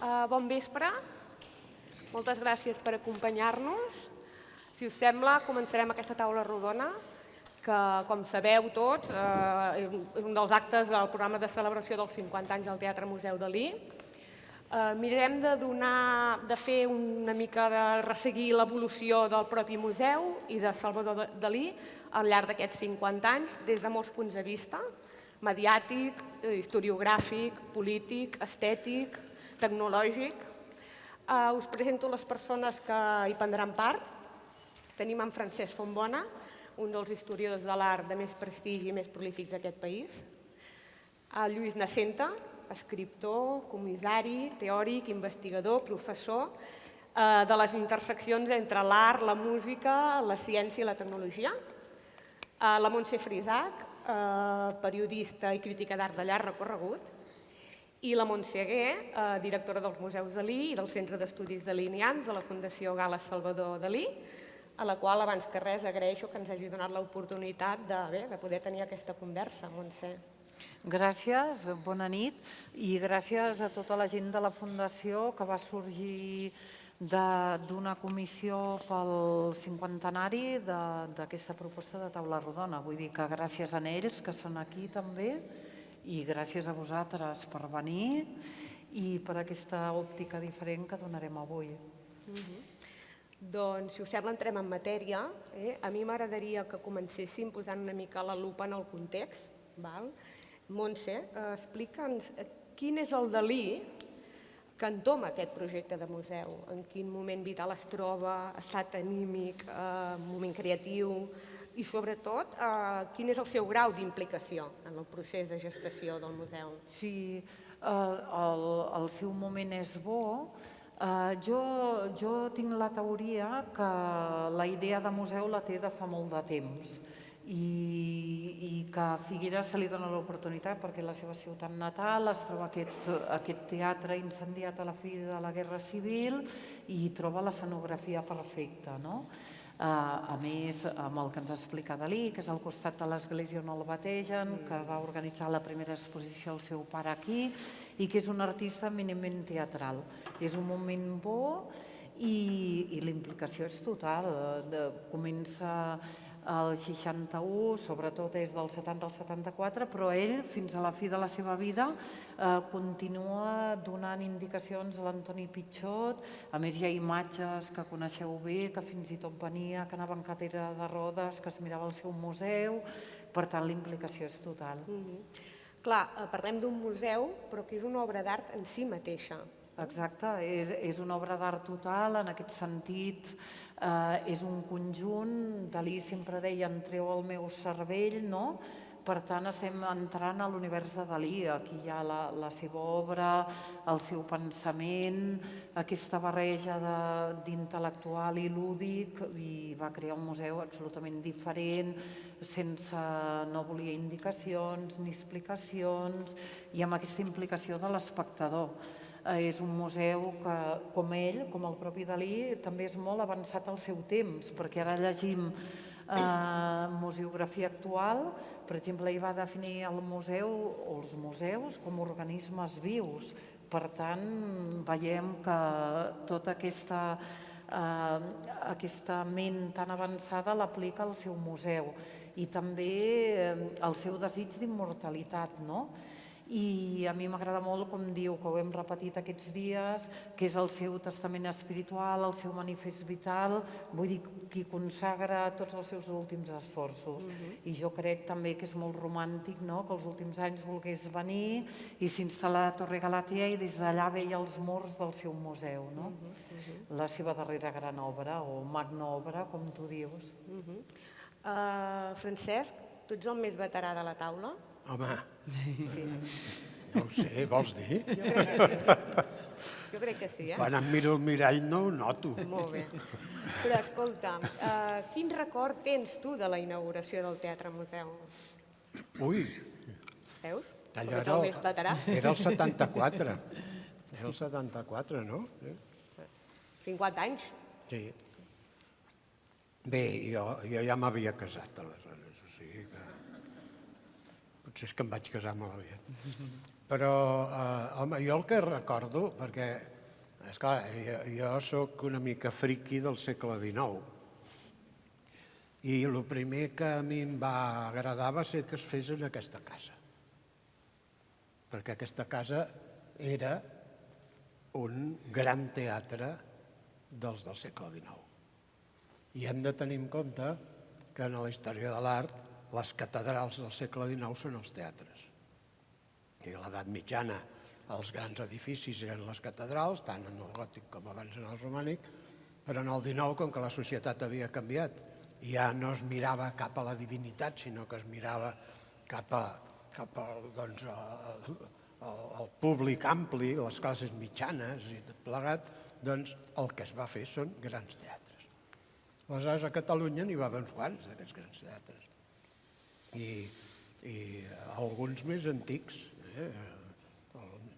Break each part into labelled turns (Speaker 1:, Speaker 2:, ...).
Speaker 1: Bon vespre. Moltes gràcies per acompanyar-nos. Si us sembla, començarem aquesta taula rodona, que, com sabeu tots, és un dels actes del programa de celebració dels 50 anys del Teatre Museu Dalí. Mirarem de fer una mica de resseguir l'evolució del propi museu i de Salvador Dalí al llarg d'aquests 50 anys des de molts punts de vista: mediàtic, historiogràfic, polític, estètic, tecnològic. Us presento les persones que hi prendran part. Tenim en Francesc Fontbona, un dels historiadors de l'art de més prestigi i més prolífics d'aquest país. Lluís Nacenta, escriptor, comissari, teòric, investigador, professor de les interseccions entre l'art, la música, la ciència i la tecnologia. La Montse Frisac, periodista i crítica d'art de llarg recorregut. I la Montse Aguer, directora dels Museus Dalí i del Centre d'Estudis Dalinians de la Fundació Gal·les Salvador Dalí, a la qual, abans que res, agraeixo que ens hagi donat l'oportunitat de poder tenir aquesta conversa. Montse.
Speaker 2: Gràcies, bona nit, i gràcies a tota la gent de la Fundació que va sorgir d'una comissió pel cinquantenari d'aquesta proposta de taula rodona. Vull dir que gràcies a ells, que són aquí també, i gràcies a vosaltres per venir i per aquesta òptica diferent que donarem avui.
Speaker 1: Doncs, si us sembla, entrem en matèria. A mi m'agradaria que comencéssim posant una mica la lupa en el context. Montse, explica'ns quin és el Dalí que entoma aquest projecte de museu, en quin moment vital es troba, estat anímic, moment creatiu i, sobretot, quin és el seu grau d'implicació en el procés de gestació del museu.
Speaker 2: Sí, el seu moment és bo. Jo tinc la teoria que la idea de museu la té de fa molt de temps i que a Figueres se li dona l'oportunitat perquè la seva ciutat natal es troba aquest teatre incendiat a la fi de la Guerra Civil i troba l'escenografia perfecta, no? A més, amb el que ens explica Dalí, que és al costat de l'església on el bategen, que va organitzar la primera exposició el seu pare aquí i que és un artista eminentment teatral. És un moment bo i la implicació és total. Comença el 61, sobretot és del 70 al 74, però ell, fins a la fi de la seva vida, continua donant indicacions a l'Antoni Pitxot. A més, hi ha imatges que coneixeu bé, que fins i tot venia, que anava en cadira de rodes, que es mirava al seu museu. Per tant, la implicació és total.
Speaker 1: Clar, parlem d'un museu, però que és una obra d'art en si mateixa.
Speaker 2: Exacte, és una obra d'art total, en aquest sentit és un conjunt. Dalí sempre deia, entreu al meu cervell, no? Per tant, estem entrant a l'univers de Dalí. Aquí hi ha la seva obra, el seu pensament, aquesta barreja d'intel·lectual i lúdic, i va crear un museu absolutament diferent, no volia indicacions ni explicacions, i amb aquesta implicació de l'espectador. És un museu que, com ell, com el propi Dalí, també és molt avançat al seu temps, perquè ara llegim museografia actual. Per exemple, ell va definir el museu o els museus com organismes vius. Per tant, veiem que tota aquesta ment tan avançada l'aplica al seu museu i també el seu desig d'immortalitat, no? I a mi m'agrada molt, com diu, que ho hem repetit aquests dies, que és el seu testament espiritual, el seu manifest vital, vull dir, qui consagra tots els seus últims esforços. I jo crec també que és molt romàntic, no?, que els últims anys volgués venir i s'instal·lar a Torre Galatea i des d'allà veia els murs del seu museu, no? La seva darrera gran obra, o magna obra, com tu dius.
Speaker 1: Francesc, tu ets el més veterà de la taula?
Speaker 3: Home,
Speaker 1: Sí.
Speaker 3: no ho sé, vols dir?
Speaker 1: Jo crec que sí,
Speaker 3: Quan em miro al mirall no ho noto.
Speaker 1: Molt bé. Però escolta, quin record tens tu de la inauguració del Teatre Museu?
Speaker 3: Ui,
Speaker 1: Veus?
Speaker 3: allò
Speaker 1: Ets el més veterà.
Speaker 3: era el 74. Era el 74, no?
Speaker 1: 50 anys.
Speaker 3: Sí. Bé, jo ja m'havia casat aleshores, o sigui que potser és que em vaig casar molt aviat. Però, home, jo el que recordo, perquè Esclar, jo sóc una mica friqui del segle XIX i el primer que a mi em va agradar va ser que es fes en aquesta casa, perquè aquesta casa era un gran teatre dels del segle XIX. I hem de tenir en compte que en la història de l'art les catedrals del segle XIX són els teatres. I a l'edat mitjana els grans edificis eren les catedrals, tant en el gòtic com abans en el romànic, però en el XIX, com que la societat havia canviat, ja no es mirava cap a la divinitat, sinó que es mirava cap al públic ampli, les classes mitjanes i tot plegat, doncs el que es va fer són grans teatres. Aleshores, a Catalunya n'hi va haver uns quants d'aquests grans teatres. I alguns més antics.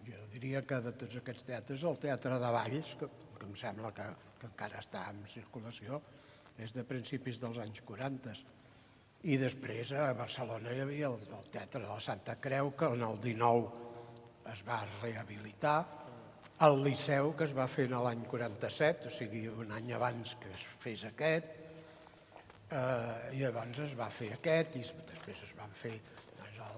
Speaker 3: Jo diria que de tots aquests teatres, el Teatre de Valls, que em sembla que encara està en circulació, és de principis dels anys 40. I després a Barcelona hi havia el Teatre de la Santa Creu, que en el 19 es va rehabilitar, el Liceu, que es va fer en l'any 47, o sigui, un any abans que es fes aquest, i llavors es va fer aquest, i després es van fer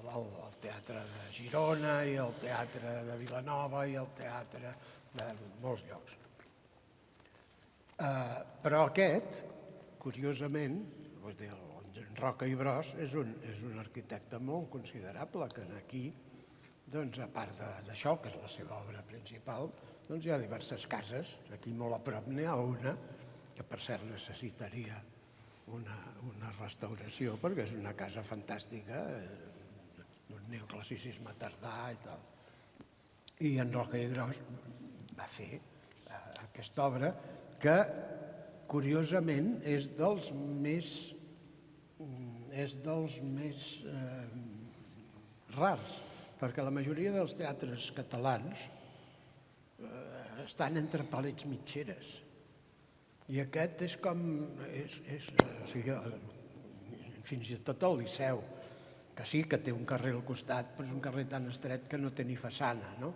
Speaker 3: el Teatre de Girona i el Teatre de Vilanova i el Teatre de molts llocs. Però aquest, curiosament, en Roca i Bros és un arquitecte molt considerable, que aquí, a part d'això, que és la seva obra principal, hi ha diverses cases. Aquí molt a prop n'hi ha una, que per cert necessitaria una restauració, perquè és una casa fantàstica, d'un neoclassicisme tardà i tal. I en Roca i Gros va fer aquesta obra que, curiosament, és dels més rars, perquè la majoria dels teatres catalans estan entre palets mitgeres. I aquest és com... fins i tot el Liceu, que sí que té un carrer al costat, però és un carrer tan estret que no té ni façana, no?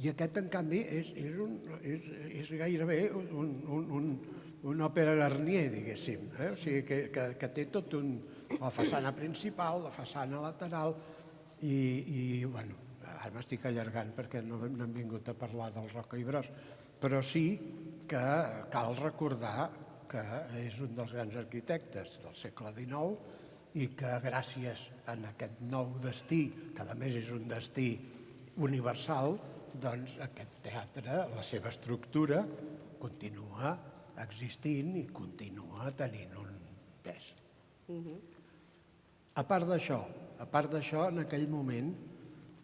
Speaker 3: I aquest, en canvi, és gairebé una òpera Garnier, diguéssim. O sigui, que té tot la façana principal, la façana lateral, i, bueno, ara m'estic allargant perquè no hem vingut a parlar del Roca i Bros, però sí que cal recordar que és un dels grans arquitectes del segle XIX i que gràcies a aquest nou destí, que a més és un destí universal, doncs aquest teatre, la seva estructura, continua existint i continua tenint un pes. A part d'això, en aquell moment,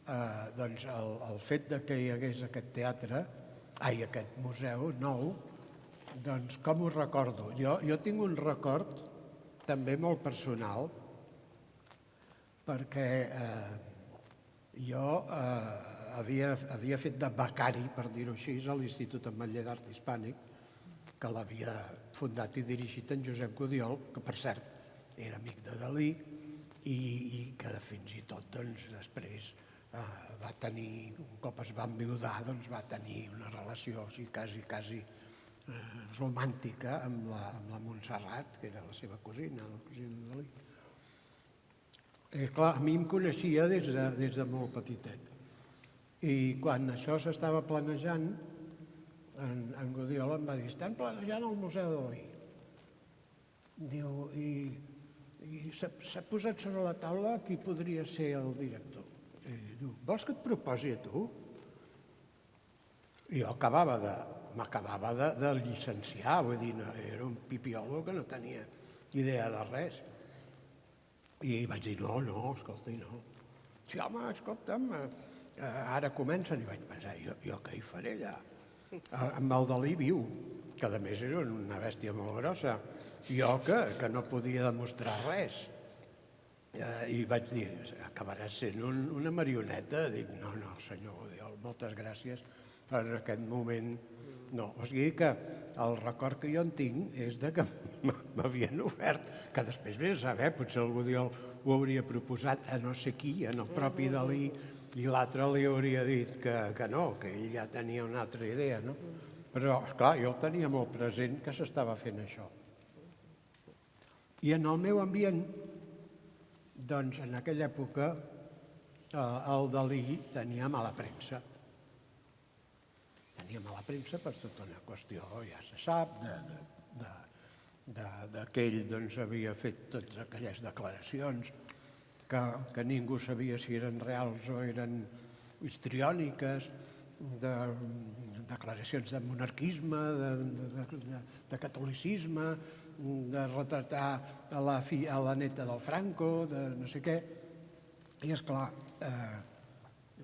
Speaker 3: el fet que hi hagués aquest museu nou, doncs com ho recordo? Jo tinc un record també molt personal, perquè jo havia fet de becari, per dir-ho així, a l'Institut Ametller d'Art Hispànic, que l'havia fundat i dirigit en Josep Gudiol, que per cert era amic de Dalí, i que fins i tot després va tenir, un cop es va enviudar, va tenir una relació quasi romàntica amb la Montserrat, que era la seva cosina, la cosina de Dalí. I clar, a mi em coneixia des de molt petitet. I quan això s'estava planejant, en Gudiol em va dir: estem planejant el Museu de Dalí. Diu, i s'ha posat sobre la taula qui podria ser el director. Diu, vols que et proposi a tu? I jo m'acabava de llicenciar, vull dir, era un pipiolo que no tenia idea de res. I vaig dir, no, escolta, no. Sí, home, escolta'm, ara comencen. I vaig pensar, jo què hi faré allà? Amb el Dalí viu, que a més era una bèstia molt grossa. Jo que no podia demostrar res. I vaig dir, acabaràs sent una marioneta. Dic, no, senyor Gudiol, moltes gràcies per aquest moment. No, o sigui que el record que jo en tinc és que m'havien ofert, que després vés a saber, potser el Gudiol ho hauria proposat a no sé qui, en el propi Dalí, I l'altre li hauria dit que no, que ell ja tenia una altra idea, no? Però, esclar, jo el tenia molt present que s'estava fent això. I en el meu ambient, doncs, en aquella època, el Dalí tenia mala premsa. Tenia mala premsa per tota una qüestió, ja se sap, que ell doncs, havia fet totes aquelles declaracions que ningú sabia si eren reals o eren histriòniques, declaracions de monarquisme, de catolicisme, de retratar a la neta del Franco, de no sé què. I, esclar,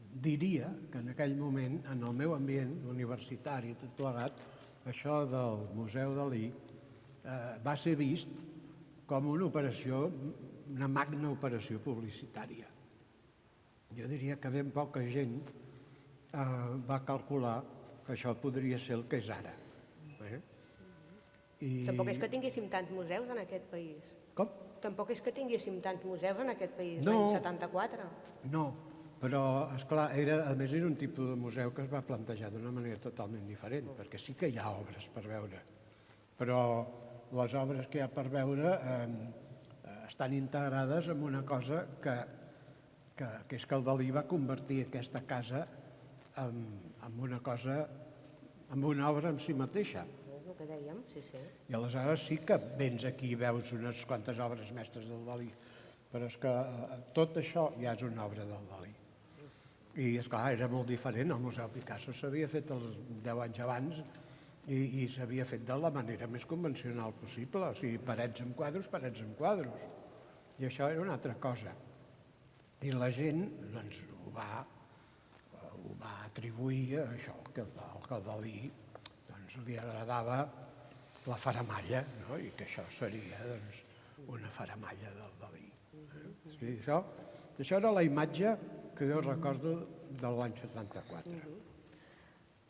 Speaker 3: diria que en aquell moment, en el meu ambient universitari, tot plegat, això del Museu Dalí va ser vist com una magna operació publicitària. Jo diria que ben poca gent va calcular que això podria ser el que és ara.
Speaker 1: Tampoc és que tinguéssim tants museus en aquest país.
Speaker 3: Com?
Speaker 1: Tampoc és que tinguéssim tants museus en aquest país,
Speaker 3: No.
Speaker 1: l'any 74.
Speaker 3: No, però, esclar, a més era un tipus de museu que es va plantejar d'una manera totalment diferent, perquè sí que hi ha obres per veure, però les obres que hi ha per veure estan integrades en una cosa que és que el Dalí va convertir aquesta casa en una cosa, en una obra en si mateixa.
Speaker 1: És el que dèiem, sí.
Speaker 3: I aleshores sí que vens aquí i veus unes quantes obres mestres del Dalí, però és que tot això ja és una obra del Dalí. I, esclar, era molt diferent. El Museu Picasso s'havia fet els 10 anys abans i s'havia fet de la manera més convencional possible, o sigui, parets amb quadros. I això era una altra cosa. I la gent, doncs, ho va atribuir a això, que al Dalí li agradava la faramalla, no? I que això seria, doncs, una faramalla del Dalí. Sí, això era la imatge que jo recordo de l'any 74.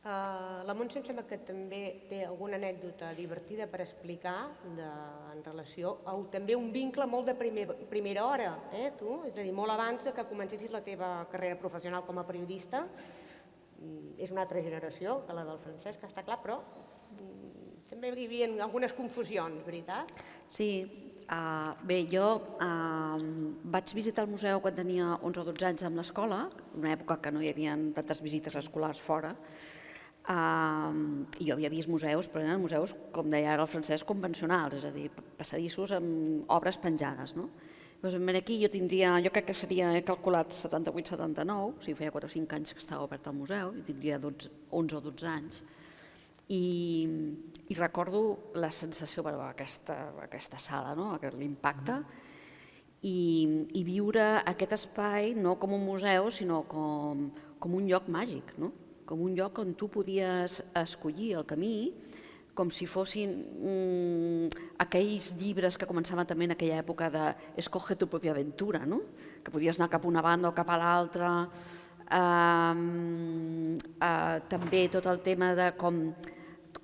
Speaker 1: La Montse em sembla que també té alguna anècdota divertida per explicar en relació a també un vincle molt de primera hora, tu? És a dir, molt abans que comencessis la teva carrera professional com a periodista. És una altra generació que la del Francesc, està clar, però també hi havia algunes confusions, veritat?
Speaker 4: Sí, bé, jo vaig visitar el museu quan tenia 11 o 12 anys amb l'escola, una època que no hi havia tantes visites escolars fora, i jo havia vist museus, però eren museus, com deia ara el Francesc, convencionals, és a dir, passadissos amb obres penjades. Doncs aquí jo crec que seria, he calculat 78-79, o sigui, feia 4 o 5 anys que estava obert el museu, i tindria 11 o 12 anys, i recordo la sensació d'aquesta sala, l'impacte, i viure aquest espai no com un museu, sinó com un lloc màgic, com un lloc on tu podies escollir el camí, com si fossin aquells llibres que començaven també en aquella època de escoge tu pròpia aventura, que podies anar cap a una banda o cap a l'altra. També tot el tema de com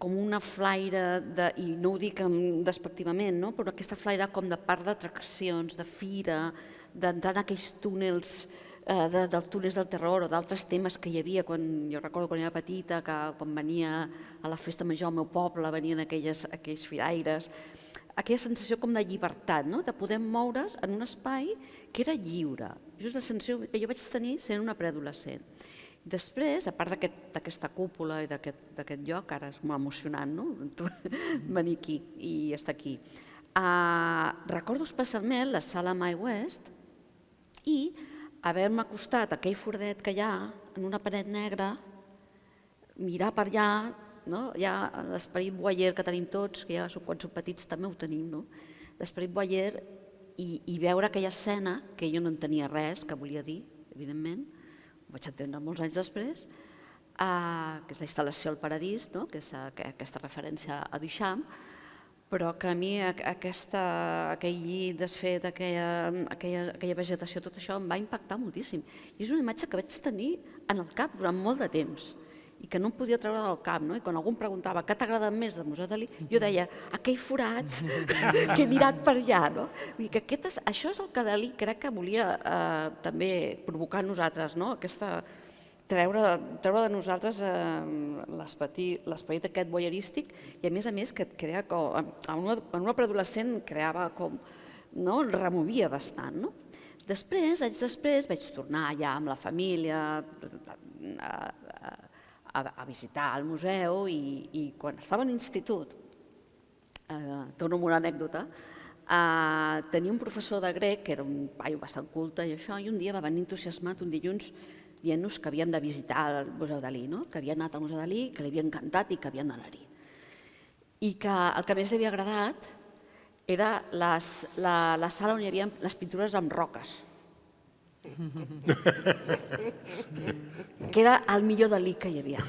Speaker 4: una flaire, i no ho dic despectivament, però aquesta flaire com de parc d'atraccions, de fira, d'entrar en aquells túnels dels túnels del terror o d'altres temes que hi havia jo recordo quan era petita, que quan venia a la festa major al meu poble venien aquells firaires, aquella sensació com de llibertat, de poder moure's en un espai que era lliure. Això és la sensació que jo vaig tenir sent una preadolescent. Després, a part d'aquesta cúpula i d'aquest lloc, ara és molt emocionant venir aquí i estar aquí, recordo especialment la sala My West i haver-me acostat a aquell fordet que hi ha en una paret negra, mirar per allà, ja l'esperit voyeur que tenim tots, que ja quan som petits també ho tenim, l'esperit voyeur, i veure aquella escena, que jo no entenia res, que volia dir, evidentment, ho vaig entendre molts anys després, que és la instal·lació al Paradís, que és aquesta referència a Duchamp, però que a mi aquell llit desfet, aquella vegetació, tot això em va impactar moltíssim. I és una imatge que vaig tenir en el cap durant molt de temps. i que no em podia treure del cap, no? I quan algú em preguntava què t'ha agradat més del Museu Dalí, jo deia, aquell forat que he mirat per allà, no? Vull dir que això és el que Dalí crec que volia també provocar en nosaltres, no? Treure de nosaltres l'esperit aquest voyeurístic i, a més, que et crea en una preadolescent creava com, no? Removia bastant, no? Després vaig tornar ja amb la família a visitar el museu i quan estava a l'institut, torno amb una anècdota, tenia un professor de grec que era un paio bastant culte i això, i un dia va venir entusiasmat un dilluns dient-nos que havíem de visitar el Museu Dalí, que havia anat al Museu Dalí, que li havia encantat i que havien d'anar-hi. I que el que més li havia agradat era la sala on hi havia les pintures amb roques. Que era el millor Dalí que hi havia.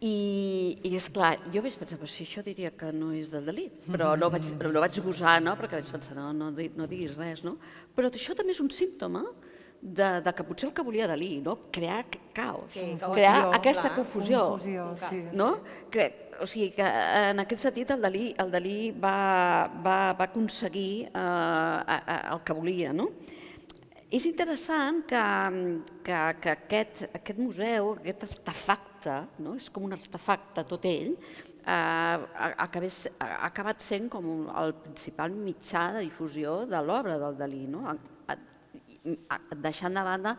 Speaker 4: I esclar, jo vaig pensar, si això diria que no és del Dalí, però no vaig gosar, perquè vaig pensar, no diguis res, no? Però això també és un símptoma de que potser el que volia Dalí, crear caos, crear aquesta confusió. O sigui que en aquest sentit el Dalí va aconseguir el que volia. És interessant que aquest museu, aquest artefacte, és com un artefacte tot ell, ha acabat sent com el principal mitjà de difusió de l'obra del Dalí, deixant de banda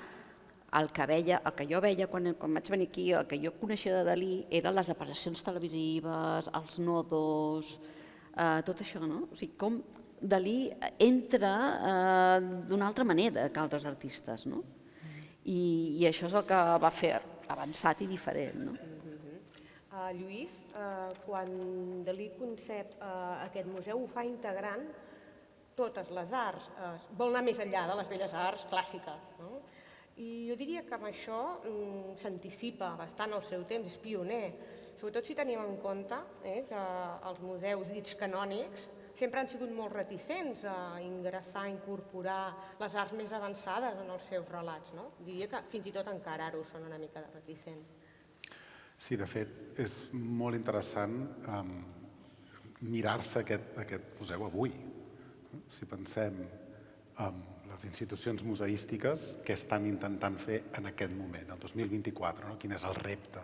Speaker 4: el que jo veia quan vaig venir aquí, el que jo coneixia de Dalí eren les aparicions televisives, els nodos, tot això, o sigui, com Dalí entra d'una altra manera que altres artistes, i això és el que va fer avançat i diferent.
Speaker 1: Lluís, quan Dalí concep aquest museu, ho fa integrant totes les arts, vol anar més enllà de les belles arts clàssiques. I jo diria que amb això s'anticipa bastant el seu temps, és pioner, sobretot si tenim en compte que els museus dits canònics sempre han sigut molt reticents a ingressar, a incorporar les arts més avançades en els seus relats. Diria que fins i tot encara ara ho són una mica reticents.
Speaker 5: Sí, de fet, és molt interessant mirar-se aquest museu avui. Si pensem en les institucions museístiques, què estan intentant fer en aquest moment, el 2024, quin és el repte?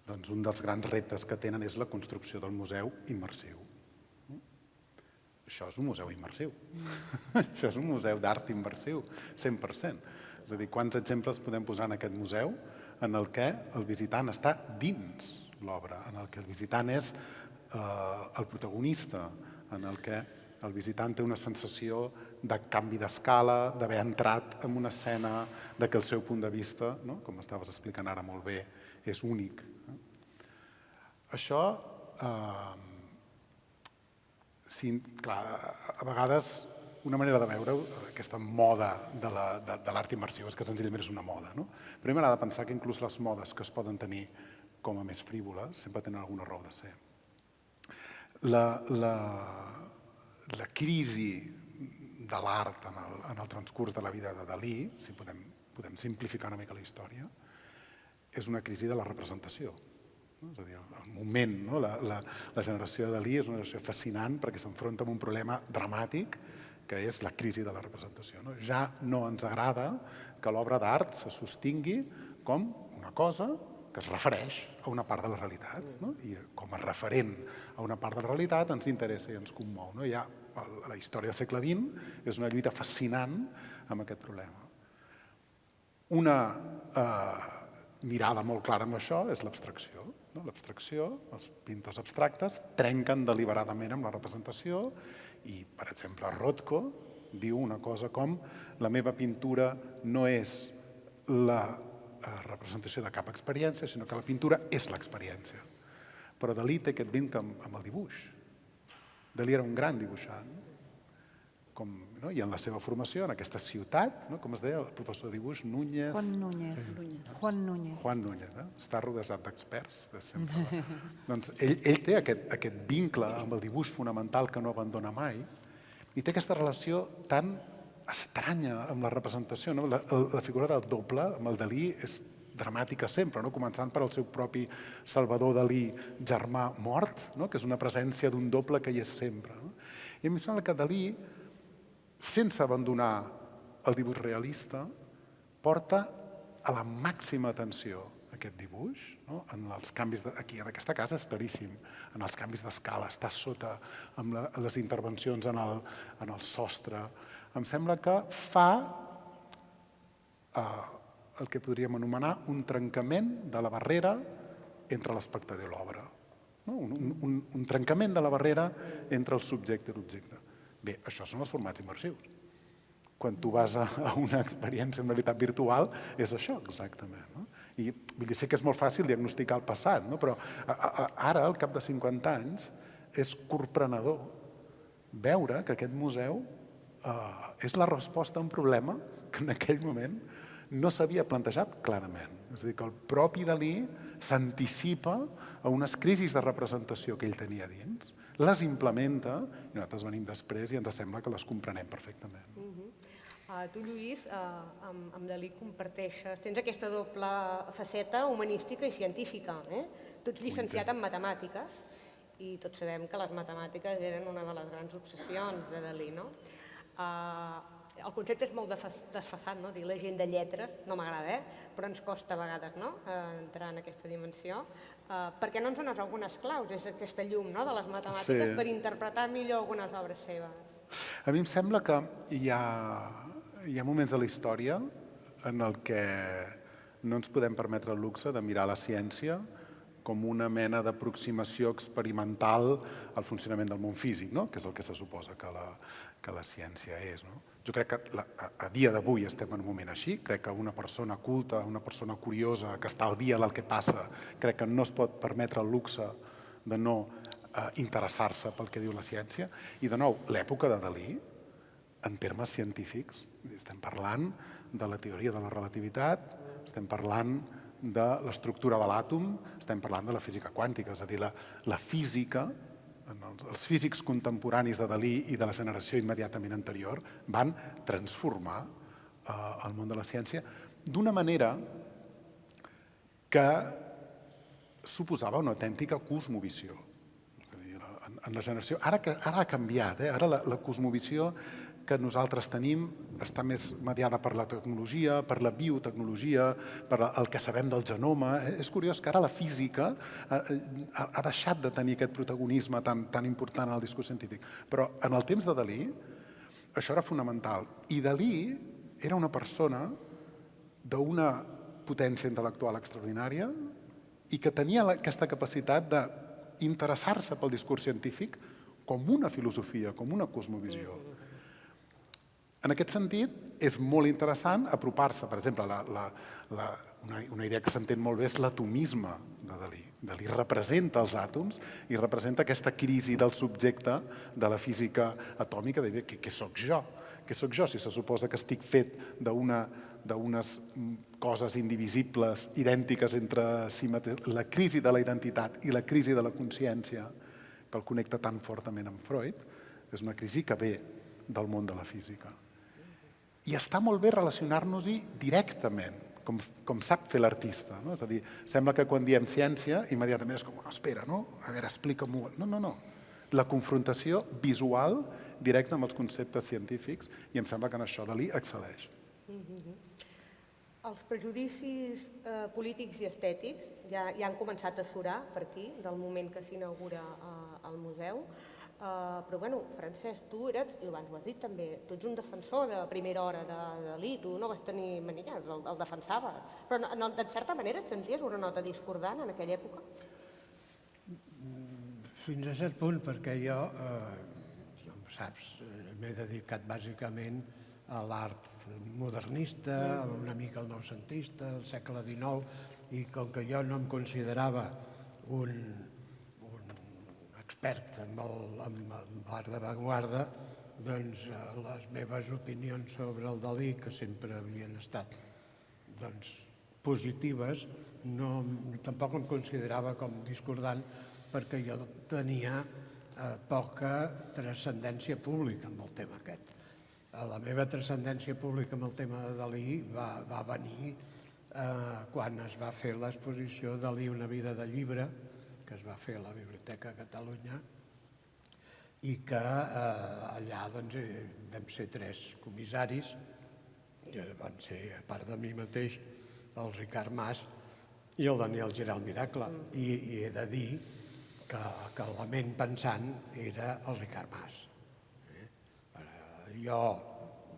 Speaker 5: Doncs un dels grans reptes que tenen és la construcció del museu immersiu. Això és un museu immersiu. Això és un museu d'art immersiu, 100%. És a dir, quants exemples podem posar en aquest museu en el que el visitant està dins l'obra, en el que el visitant és el protagonista, en el que el visitant té una sensació de canvi d'escala, d'haver entrat en una escena, que el seu punt de vista, com estaves explicant ara molt bé, és únic. Això, clar, a vegades una manera de veure aquesta moda de l'art immersiu és que senzillament és una moda. Però m'agrada pensar que inclús les modes que es poden tenir com a més frívoles sempre tenen alguna raó de ser. La crisi de l'art en el transcurs de la vida de Dalí, si podem simplificar una mica la història, és una crisi de la representació. És a dir, el moment, la generació de Dalí és una generació fascinant perquè s'enfronta amb un problema dramàtic que és la crisi de la representació. Ja no ens agrada que l'obra d'art se sostingui com una cosa que es refereix a una part de la realitat. I com a referent a una part de la realitat ens interessa i ens commou. La història del segle XX és una lluita fascinant amb aquest problema. Una mirada molt clara amb això és l'abstracció. L'abstracció, els pintors abstractes, trenquen deliberadament amb la representació i, per exemple, Rothko diu una cosa com la meva pintura no és la representació de cap experiència, sinó que la pintura és l'experiència. Però Dalí té aquest vincle amb el dibuix. Dalí era un gran dibuixant, i en la seva formació, en aquesta ciutat, com es deia, el professor de dibuix, Núñez...
Speaker 2: Juan Núñez.
Speaker 5: Està rodejat d'experts. Doncs ell té aquest vincle amb el dibuix fonamental que no abandona mai i té aquesta relació tan estranya amb la representació. No? La figura del doble, amb el Dalí, és dramàtica sempre, no? Començant per el seu propi Salvador Dalí, germà mort, no? Que és una presència d'un doble que hi és sempre. No? I a mi em sembla que Dalí, sense abandonar el dibuix realista, porta a la màxima atenció aquest dibuix, no? En els canvis aquí en aquesta casa és claríssim, en els canvis d'escala, està sota, amb les intervencions en el sostre. Em sembla que fa el que podríem anomenar un trencament de la barrera entre l'espectador i l'obra. No? Un trencament de la barrera entre el subjecte i l'objecte. Bé, això són els formats immersius. Quan tu vas a una experiència en realitat virtual, és això exactament. No? I vull dir, sé que és molt fàcil diagnosticar el passat, no? Però ara, al cap de 50 anys, és corprenedor veure que aquest museu és la resposta a un problema que en aquell moment no s'havia plantejat clarament. És a dir, que el propi Dalí s'anticipa a unes crisis de representació que ell tenia dins, les implementa, i nosaltres venim després i ens sembla que les comprenem perfectament.
Speaker 1: Tu, Lluís, amb Dalí comparteixes, tens aquesta doble faceta humanística i científica. Tu ets llicenciat en matemàtiques i tots sabem que les matemàtiques eren una de les grans obsessions de Dalí, no? El concepte és molt desfasat, no? Dir la gent de lletres, no m'agrada, però ens costa a vegades entrar en aquesta dimensió. Per què no ens dones algunes claus? És aquesta llum de les matemàtiques per interpretar millor algunes obres seves.
Speaker 5: A mi em sembla que hi ha moments de la història en el que no ens podem permetre el luxe de mirar la ciència com una mena d'aproximació experimental al funcionament del món físic, no? Que és el que se suposa que la ciència és. No? Jo crec que a dia d'avui estem en un moment així. Crec que una persona culta, una persona curiosa, que està al dia del que passa, crec que no es pot permetre el luxe de no interessar-se pel que diu la ciència. I, de nou, l'època de Dalí, en termes científics, estem parlant de la teoria de la relativitat, estem parlant de l'estructura de l'àtom, estem parlant de la física quàntica, és a dir, la física, els físics contemporanis de Dalí i de la generació immediatament anterior van transformar el món de la ciència d'una manera que suposava una autèntica cosmovisió. És a dir, en la generació... Ara ha canviat, ara la cosmovisió que nosaltres tenim està més mediada per la tecnologia, per la biotecnologia, per el que sabem del genoma. És curiós que ara la física ha deixat de tenir aquest protagonisme tan important en el discurs científic. Però en el temps de Dalí això era fonamental. I Dalí era una persona d'una potència intel·lectual extraordinària i que tenia aquesta capacitat d'interessar-se pel discurs científic com una filosofia, com una cosmovisió. En aquest sentit, és molt interessant apropar-se, per exemple, una idea que s'entén molt bé és l'atomisme de Dalí. Dalí representa els àtoms i representa aquesta crisi del subjecte de la física atòmica, de dir, què sóc jo? Què sóc jo si se suposa que estic fet d'unes coses indivisibles, idèntiques entre si mateix? La crisi de la identitat i la crisi de la consciència, que el connecta tan fortament amb Freud, és una crisi que ve del món de la física. I està molt bé relacionar-nos-hi directament, com sap fer l'artista. És a dir, sembla que quan diem ciència, immediatament és com, espera, no? A veure, explica-m'ho. No. La confrontació visual directa amb els conceptes científics, i em sembla que en això Dalí excel·leix.
Speaker 1: Els prejudicis polítics i estètics ja han començat a surar per aquí, del moment que s'inaugura el museu. Però, Francesc, tu eres, i abans ho has dit també, tu ets un defensor de primera hora de Dalí, tu no vas tenir manies, el defensaves. Però, de certa manera, et senties una nota discordant en aquella època?
Speaker 3: Fins a cert punt, perquè jo, saps, m'he dedicat bàsicament a l'art modernista, una mica al noucentista, al segle XIX, i com que jo no em considerava un expert en l'art d'avantguarda, doncs les meves opinions sobre el Dalí, que sempre havien estat positives, tampoc em considerava com discordant perquè jo tenia poca transcendència pública amb el tema aquest. la meva transcendència pública amb el tema de Dalí va venir quan es va fer l'exposició Dalí, una vida de llibre, que es va fer a la Biblioteca de Catalunya, i que allà vam ser 3 comissaris, que van ser, a part de mi mateix, el Ricard Mas i el Daniel Giral Miracle. I he de dir que la ment pensant era el Ricard Mas. Jo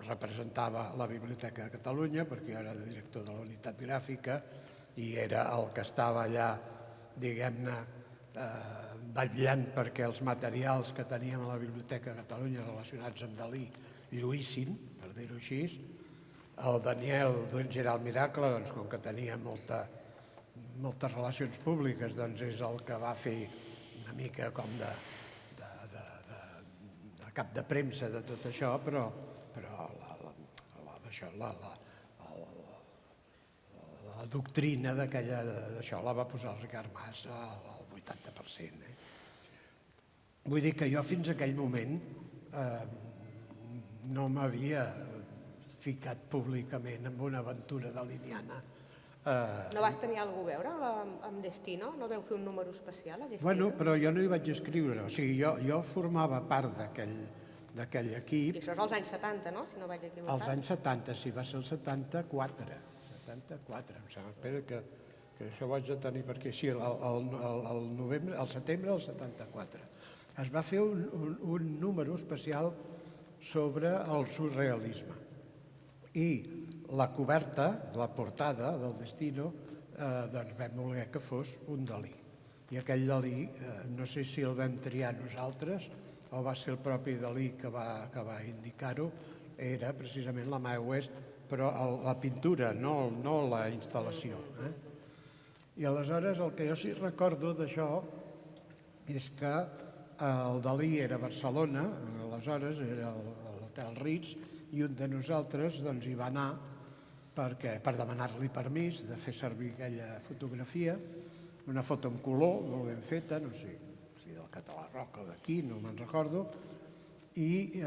Speaker 3: representava la Biblioteca de Catalunya perquè jo era el director de la unitat gràfica i era el que estava allà, diguem-ne, vetllant perquè els materials que teníem a la Biblioteca de Catalunya relacionats amb Dalí lluïssin, per dir-ho així. El Daniel Giral Miracle, com que tenia moltes relacions públiques, és el que va fer una mica com de cap de premsa de tot això, però la doctrina d'això la va posar el Ricard Mas al 80%. Vull dir que jo fins a aquell moment no m'havia ficat públicament en una aventura daliniana.
Speaker 1: No vas tenir alguna a veure amb Destino? No veu fer un número especial a Destino?
Speaker 3: Bueno, però jo no hi vaig escriure, o sigui, jo formava part d'aquell equip.
Speaker 1: I això és als anys 70, no?, si no vaig equivocar.
Speaker 3: Als anys 70, sí, va ser el 74, em sembla, espera que això ho haig de tenir perquè sí, el setembre del 74. Es va fer un número especial sobre el surrealisme i la coberta, la portada del Destino, vam voler que fos un Dalí. I aquell Dalí, no sé si el vam triar nosaltres o va ser el propi Dalí que va indicar-ho, era precisament la Mae West, però la pintura, no la instal·lació. I aleshores el que jo sí recordo d'això és que el Dalí era a Barcelona, aleshores era a l'Hotel Ritz, i un de nosaltres hi va anar per demanar-li permís de fer servir aquella fotografia, una foto en color, molt ben feta, no sé si del Català Roca o d'aquí, no me'n recordo, i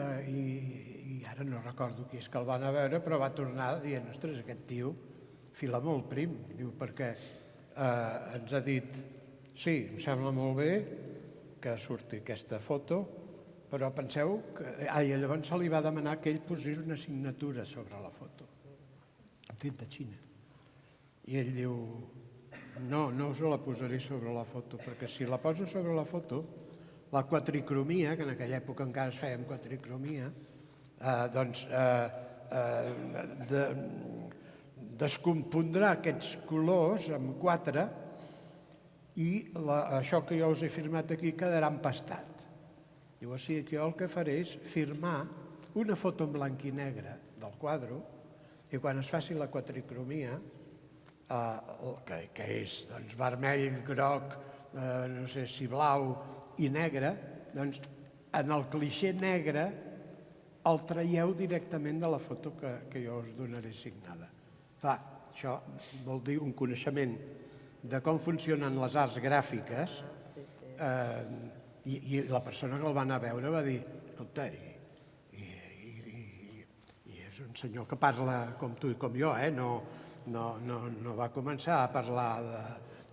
Speaker 3: ara no recordo qui és que el van a veure, però va tornar dient, ostres, aquest tio fila molt prim, diu, perquè ens ha dit, sí, em sembla molt bé que surti aquesta foto, però penseu que... I llavors se li va demanar que ell posés una signatura sobre la foto, amb tinta xina. I ell diu, no us la posaré sobre la foto, perquè si la poso sobre la foto, la quatricromia, que en aquella època encara es feia amb quatricromia, descompondrà aquests colors amb 4 i això que jo us he firmat aquí quedarà empastat. Diu, o sigui que jo el que faré és firmar una foto en blanc i negre del quadre i quan es faci la quatricromia, que és vermell, groc, no sé si blau i negre, doncs en el clixé negre el traieu directament de la foto que jo us donaré signada. Clar, això vol dir un coneixement de com funcionen les arts gràfiques i la persona que el va anar a veure va dir, escolta, i és un senyor que parla com tu i com jo, no va començar a parlar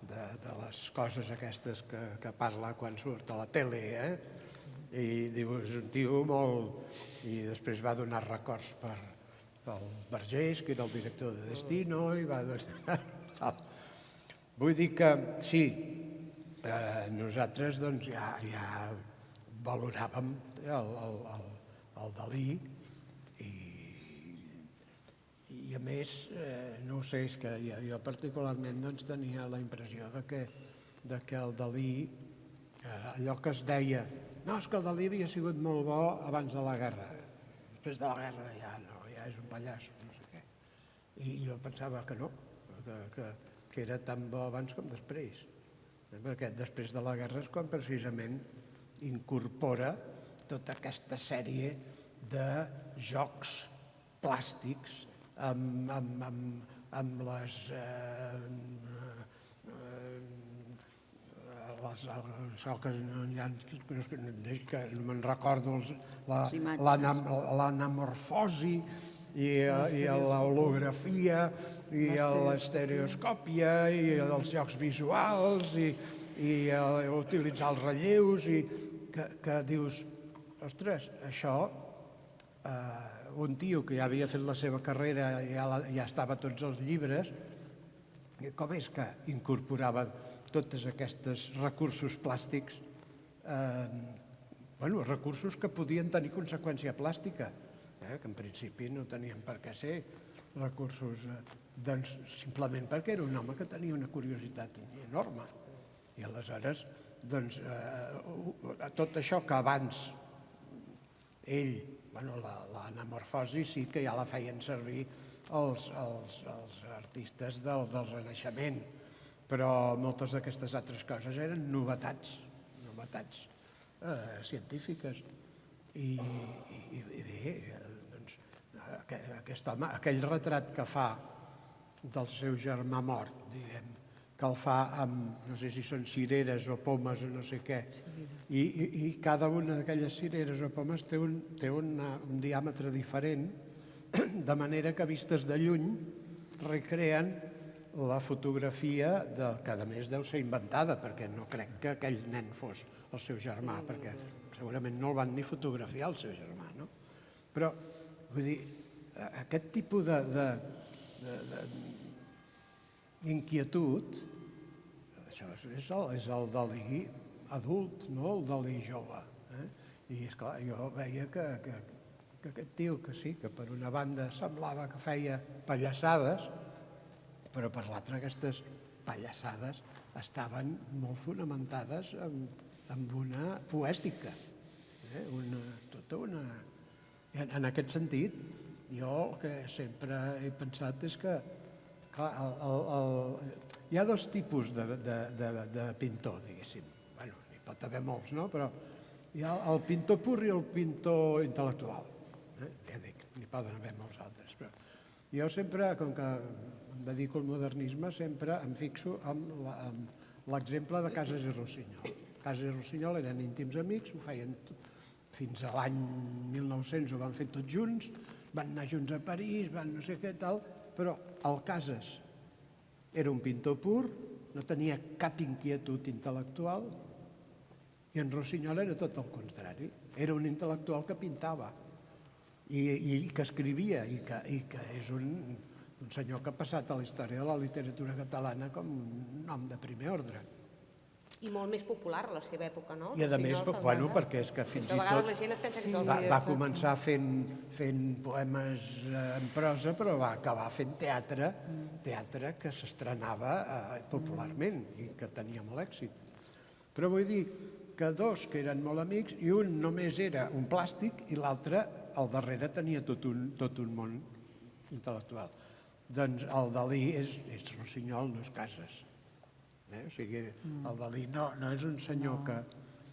Speaker 3: de les coses aquestes que parla quan surt a la tele, i diu, és un tio molt... I després va donar records pel Vergés, que era el director de Destino, i va donar... Vull dir que, sí, nosaltres ja valoràvem el Dalí i a més, no ho sé, és que jo particularment tenia la impressió que el Dalí, allò que es deia, no, és que el Dalí havia sigut molt bo abans de la guerra, després de la guerra ja no, ja és un pallasso, no sé què. I jo pensava que no, que era tan bo abans com després, perquè després de la guerra és quan precisament incorpora tota aquesta sèrie de jocs plàstics amb això que no me'n recordo,
Speaker 4: Les imatges.
Speaker 3: l'anamorfosi i l'holografia i l'estereoscòpia i els jocs visuals i utilitzar els relleus i que dius, ostres, això un tio que ja havia fet la seva carrera ja estava a tots els llibres, com és que incorporava tots aquests recursos plàstics, recursos que podien tenir conseqüència plàstica, que en principi no tenien per què ser recursos, doncs simplement perquè era un home que tenia una curiositat enorme. I aleshores, doncs, tot això que abans ell, l'anamorfosi sí que ja la feien servir els artistes del Renaixement, però moltes d'aquestes altres coses eren novetats científiques. I bé, doncs, aquest home, aquell retrat que fa del seu germà mort, diguem, que el fa amb, no sé si són cireres o pomes o no sé què, i cada una d'aquelles cireres o pomes té un diàmetre diferent, de manera que vistes de lluny recreen la fotografia que a més deu ser inventada, perquè no crec que aquell nen fos el seu germà, perquè segurament no el van ni fotografiar el seu germà, no? Però, vull dir, aquest tipus d'inquietud, això és el Dalí adult, no el Dalí jove. I, esclar, jo veia que aquest tio, que sí, que per una banda semblava que feia pallassades, però per l'altra aquestes pallassades estaven molt fonamentades en una poètica, tota una... En aquest sentit, jo el que sempre he pensat és que, clar, hi ha dos tipus de pintor, diguéssim. Bé, n'hi pot haver molts, no? Però hi ha el pintor pur i el pintor intel·lectual. Ja dic, n'hi poden haver molts altres. Però jo sempre, com que em dedico al modernisme, sempre em fixo en l'exemple de Casas i Rossinyol. Casas i Rossinyol eren íntims amics, ho feien fins a l'any 1900, ho van fer tots junts, van anar junts a París, van no sé què tal, però el Casas era un pintor pur, no tenia cap inquietud intel·lectual, i en Rossinyol era tot el contrari. Era un intel·lectual que pintava i que escrivia, i que és un senyor que ha passat a la història de la literatura catalana com un nom de primer ordre.
Speaker 1: I molt més popular a la seva època, no?
Speaker 3: I a més, perquè és que fins i tot va començar fent poemes en prosa, però va acabar fent teatre que s'estrenava popularment i que tenia molt èxit. Però vull dir que dos que eren molt amics i un només era un plàstic i l'altre al darrere tenia tot un món intel·lectual. Doncs el Dalí és Rossinyol, no és Casas. O sigui, el Dalí no és un senyor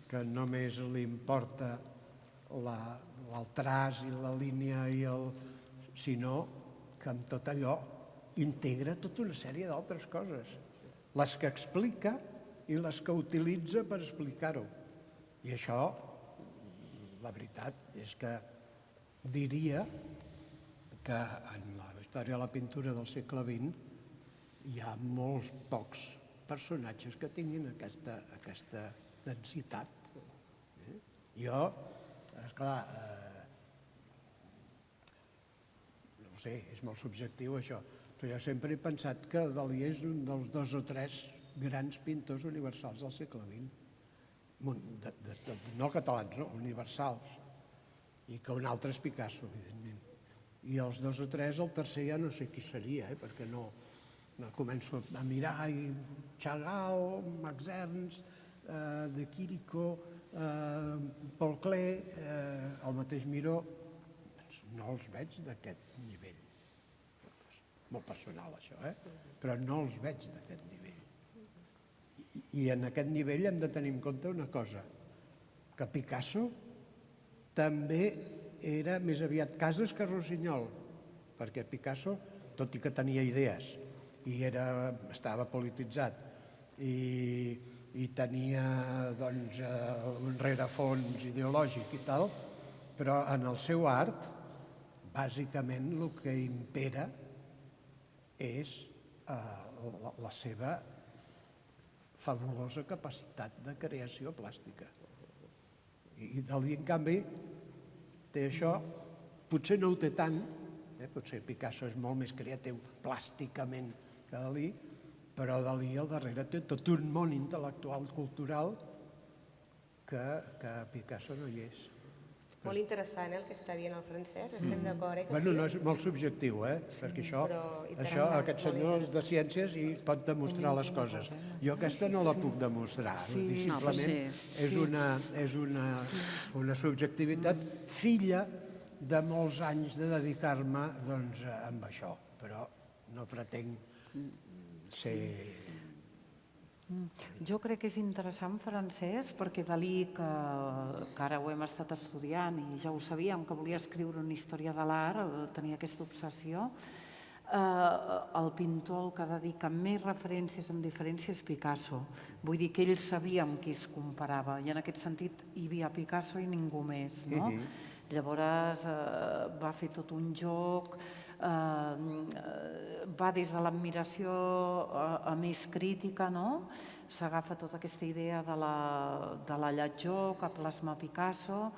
Speaker 3: que només li importa el traç i la línia, sinó que amb tot allò integra tota una sèrie d'altres coses, les que explica i les que utilitza per explicar-ho. I això, la veritat és que diria que en la història de la pintura del segle XX hi ha molts pocs personatges que tinguin aquesta densitat. Jo, esclar, no ho sé, és molt subjectiu això, però jo sempre he pensat que Dalí és un dels 2 o 3 grans pintors universals del segle XX. No catalans, no, universals. I que un altre és Picasso, evidentment. I els 2 o 3, el tercer ja no sé qui seria, perquè no començo a mirar Chagall, Max Ernst, de Quirico, Paul Klee, el mateix Miró, no els veig d'aquest nivell. Molt personal això, però no els veig d'aquest nivell. I en aquest nivell hem de tenir en compte una cosa, que Picasso també era més aviat Casas que Rossinyol, perquè Picasso, tot i que tenia idees, i estava polititzat, i i tenia doncs, un rerefons ideològic i tal, però en el seu art, bàsicament, el que impera és la seva fabulosa capacitat de creació plàstica. I Dalí, en canvi, té això, potser no ho té tant, potser Picasso és molt més creatiu plàsticament que Dalí, però Dalí al darrere té tot un món intel·lectual, cultural, que Picasso no hi és.
Speaker 1: Molt interessant el que està dient el Francesc, estem d'acord,
Speaker 3: Bueno, no és molt subjectiu, perquè això aquest senyor és de ciències i pot demostrar les coses. Jo aquesta no la puc demostrar, simplement és una subjectivitat filla de molts anys de dedicar-me amb això, però no pretenc ser...
Speaker 2: Jo crec que és interessant, Francesc, perquè Dalí, que ara ho hem estat estudiant i ja ho sabíem, que volia escriure una història de l'art, tenia aquesta obsessió, el pintor al que dedica més referències amb diferència és Picasso. Vull dir que ell sabia amb qui es comparava i en aquest sentit hi havia Picasso i ningú més, no? Llavors va fer tot un joc, va des de l'admiració a més crítica, no? S'agafa tota aquesta idea de la lletjor que plasma Picasso,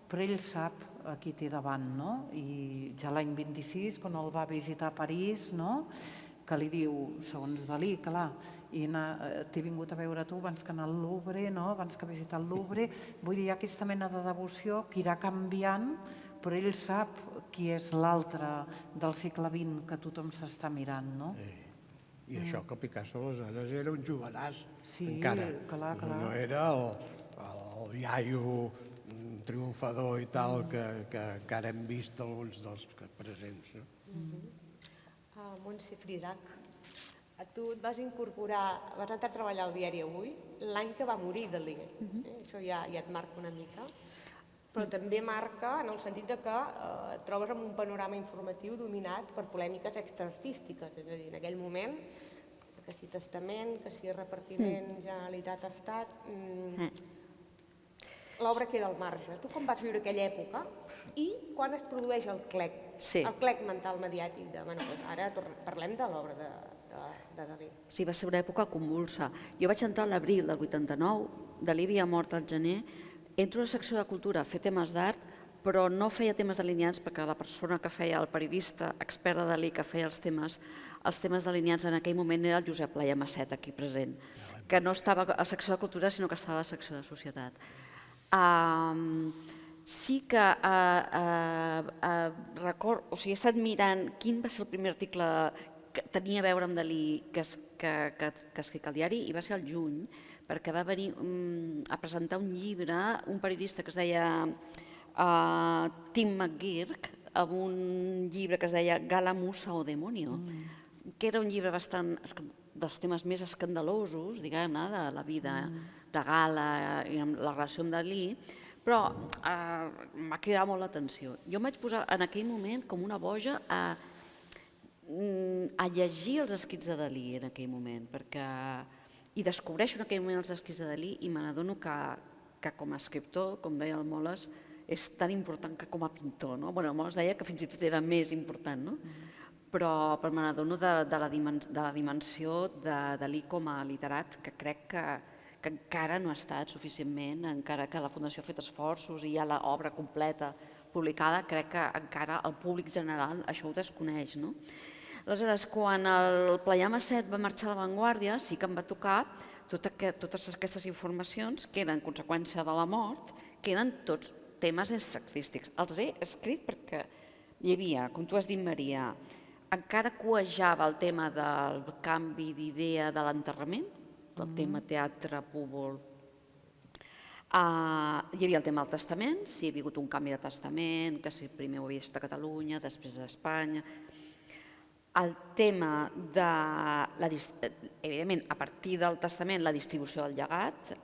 Speaker 2: però ell sap a qui té davant, no? I ja l'any 26, quan el va visitar a París, no? Que li diu, segons Dalí, clar, i t'he vingut a veure tu abans que anar al Louvre, no? Abans que visitar el Louvre. Vull dir, hi ha aquesta mena de devoció que irà canviant, però ell sap qui és l'altre del segle XX que tothom s'està mirant, no?
Speaker 3: I això que Picasso aleshores era un jovenàs, encara.
Speaker 2: Clar.
Speaker 3: No era el iaio triomfador i tal que ara hem vist alguns dels presents.
Speaker 1: Montse Frisac, tu et vas incorporar, vas entrar a treballar al diari Avui l'any que va morir Dalí. Això ja et marca una mica, però també marca en el sentit que et trobes en un panorama informatiu dominat per polèmiques extraartístiques, és a dir, en aquell moment, que si testament, que si repartiment, Generalitat-Estat, l'obra queda al marge. Tu com vas viure aquella època i quan es produeix el clec? El clec mental mediàtic de... Ara parlem de l'obra de Dalí.
Speaker 4: Sí, va ser una època convulsa. Jo vaig entrar a l'abril del 89, Dalí havia mort al gener, entro a la secció de cultura a fer temes d'art, però no feia temes delineats perquè la persona que feia, el periodista expert de Dalí que feia els temes delineats en aquell moment era el Josep Laia Masset, aquí present, que no estava a la secció de cultura sinó que estava a la secció de societat. Sí que record, o sigui, he estat mirant quin va ser el primer article que tenia a veure amb Dalí que escric al diari i va ser al juny, perquè va venir a presentar un llibre, un periodista que es deia Tim McGurk, amb un llibre que es deia Gala, Musa o Demonio, que era un llibre bastant dels temes més escandalosos, diguem-ne, de la vida de Gala i amb la relació amb Dalí, però m'ha cridat molt l'atenció. Jo em vaig posar en aquell moment com una boja a llegir els escrits de Dalí en aquell moment, i descobreixo en aquell moment els escrits de Dalí i me n'adono que com a escriptor, com deia el Moles, és tan important que com a pintor. El Moles deia que fins i tot era més important, però me n'adono de la dimensió de Dalí com a literat, que crec que encara no ha estat suficientment, encara que la Fundació ha fet esforços i hi ha l'obra completa publicada, crec que encara el públic general això ho desconeix. Aleshores, quan el Playà Masset va marxar a La Vanguardia, sí que em va tocar totes aquestes informacions que eren conseqüència de la mort, que eren tots temes extractístics. Els he escrit perquè hi havia, com tu has dit, Maria, encara cuejava el tema del canvi d'idea de l'enterrament, del tema teatre, púbol. Hi havia el tema del testament, si hi havia hagut un canvi de testament, que si primer ho havia estat a Catalunya, després a Espanya. El tema de, evidentment, a partir del testament, la distribució del llegat.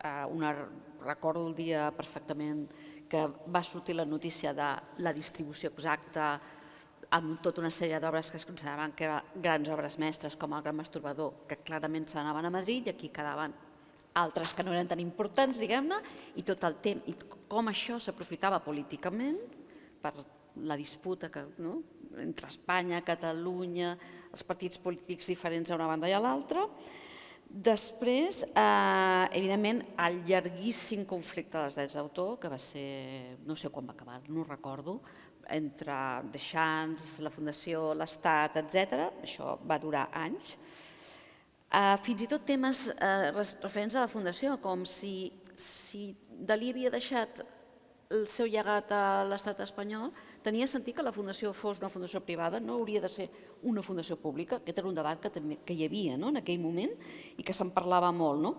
Speaker 4: Recordo el dia perfectament que va sortir la notícia de la distribució exacta amb tota una sèrie d'obres que es consideraven que eren grans obres mestres, com el Gran Masturbador, que clarament s'anaven a Madrid i aquí quedaven altres que no eren tan importants, diguem-ne, i tot el temps, i com això s'aprofitava políticament per la disputa entre Espanya, Catalunya, els partits polítics diferents a una banda i a l'altra. Després, evidentment, el llarguíssim conflicte dels drets d'autor, que va ser, no sé quan va acabar, no ho recordo, entre Deixants, la Fundació, l'Estat, etc. Això va durar anys. Fins i tot temes referents a la Fundació, com si Dalí havia deixat el seu llegat a l'estat espanyol, tenia sentit que la Fundació fos una fundació privada, no hauria de ser una fundació pública. Aquest era un debat que hi havia en aquell moment i que se'n parlava molt.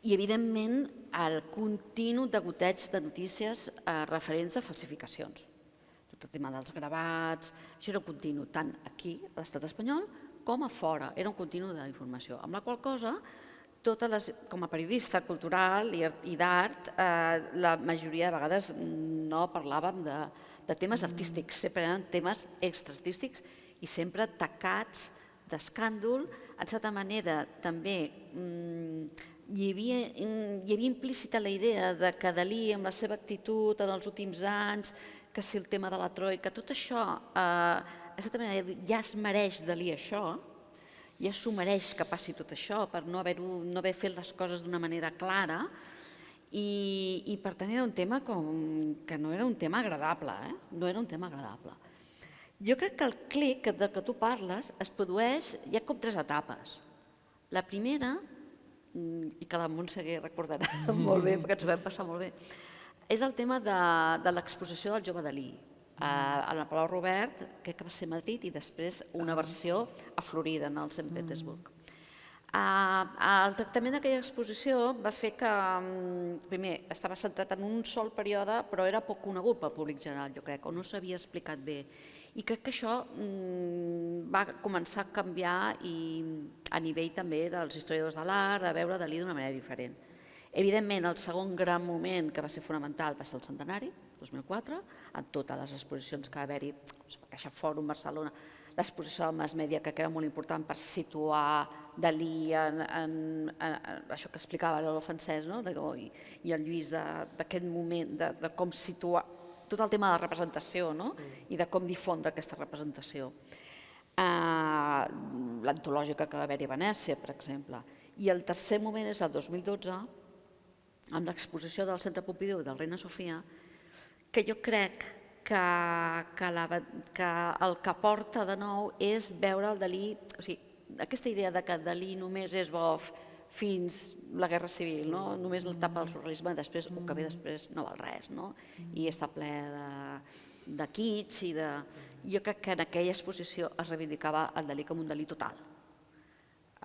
Speaker 4: I, evidentment, el continu degoteig de notícies referents a falsificacions. Tot el tema dels gravats, això era un continu tant aquí, a l'estat espanyol, com a fora. Era un continu d'informació, amb la qual cosa, com a periodista cultural i d'art, la majoria de vegades no parlàvem de temes artístics, sempre eren temes extraartístics i sempre tacats d'escàndol. En certa manera, també hi havia implícita la idea que Dalí, amb la seva actitud en els últims anys, que si el tema de la troika, tot això, en certa manera, ja es mereix Dalí això, ja s'ho mereix que passi tot això per no haver fet les coses d'una manera clara i per tant era un tema que no era un tema agradable, no era un tema agradable. Jo crec que el clic de què tu parles es produeix, hi ha com 3 etapes. La primera, i que la Montse recordarà molt bé, perquè ens ho vam passar molt bé, és el tema de l'exposició del jove Dalí. A la Palau Robert, crec que va ser a Madrid, i després una versió a Florida, al Sant Petersburg. El tractament d'aquella exposició va fer que, primer, estava centrat en un sol període, però era poc conegut pel públic general, jo crec, o no s'havia explicat bé. I crec que això va començar a canviar a nivell també dels historiadors de l'art, de veure Dalí d'una manera diferent. Evidentment, el segon gran moment que va ser fonamental va ser el centenari, 2004, amb totes les exposicions que va haver-hi, la Caixa Fòrum, Barcelona, l'exposició del Mass Media, que era molt important per situar Dalí en això que explicava l'Olo Francès i el Lluís d'aquest moment, de com situar tot el tema de la representació i de com difondre aquesta representació. L'antològica que va haver-hi a Venècia, per exemple. I el tercer moment és el 2012, amb l'exposició del Centre Pompidou del Reina Sofia, que jo crec que el que porta de nou és veure el Dalí, o sigui, aquesta idea de que Dalí només és bo fins la Guerra Civil, només l'etapa del surrealisme, després el que ve després no val res, i està ple de kitsch i de... Jo crec que en aquella exposició es reivindicava el Dalí com un Dalí total,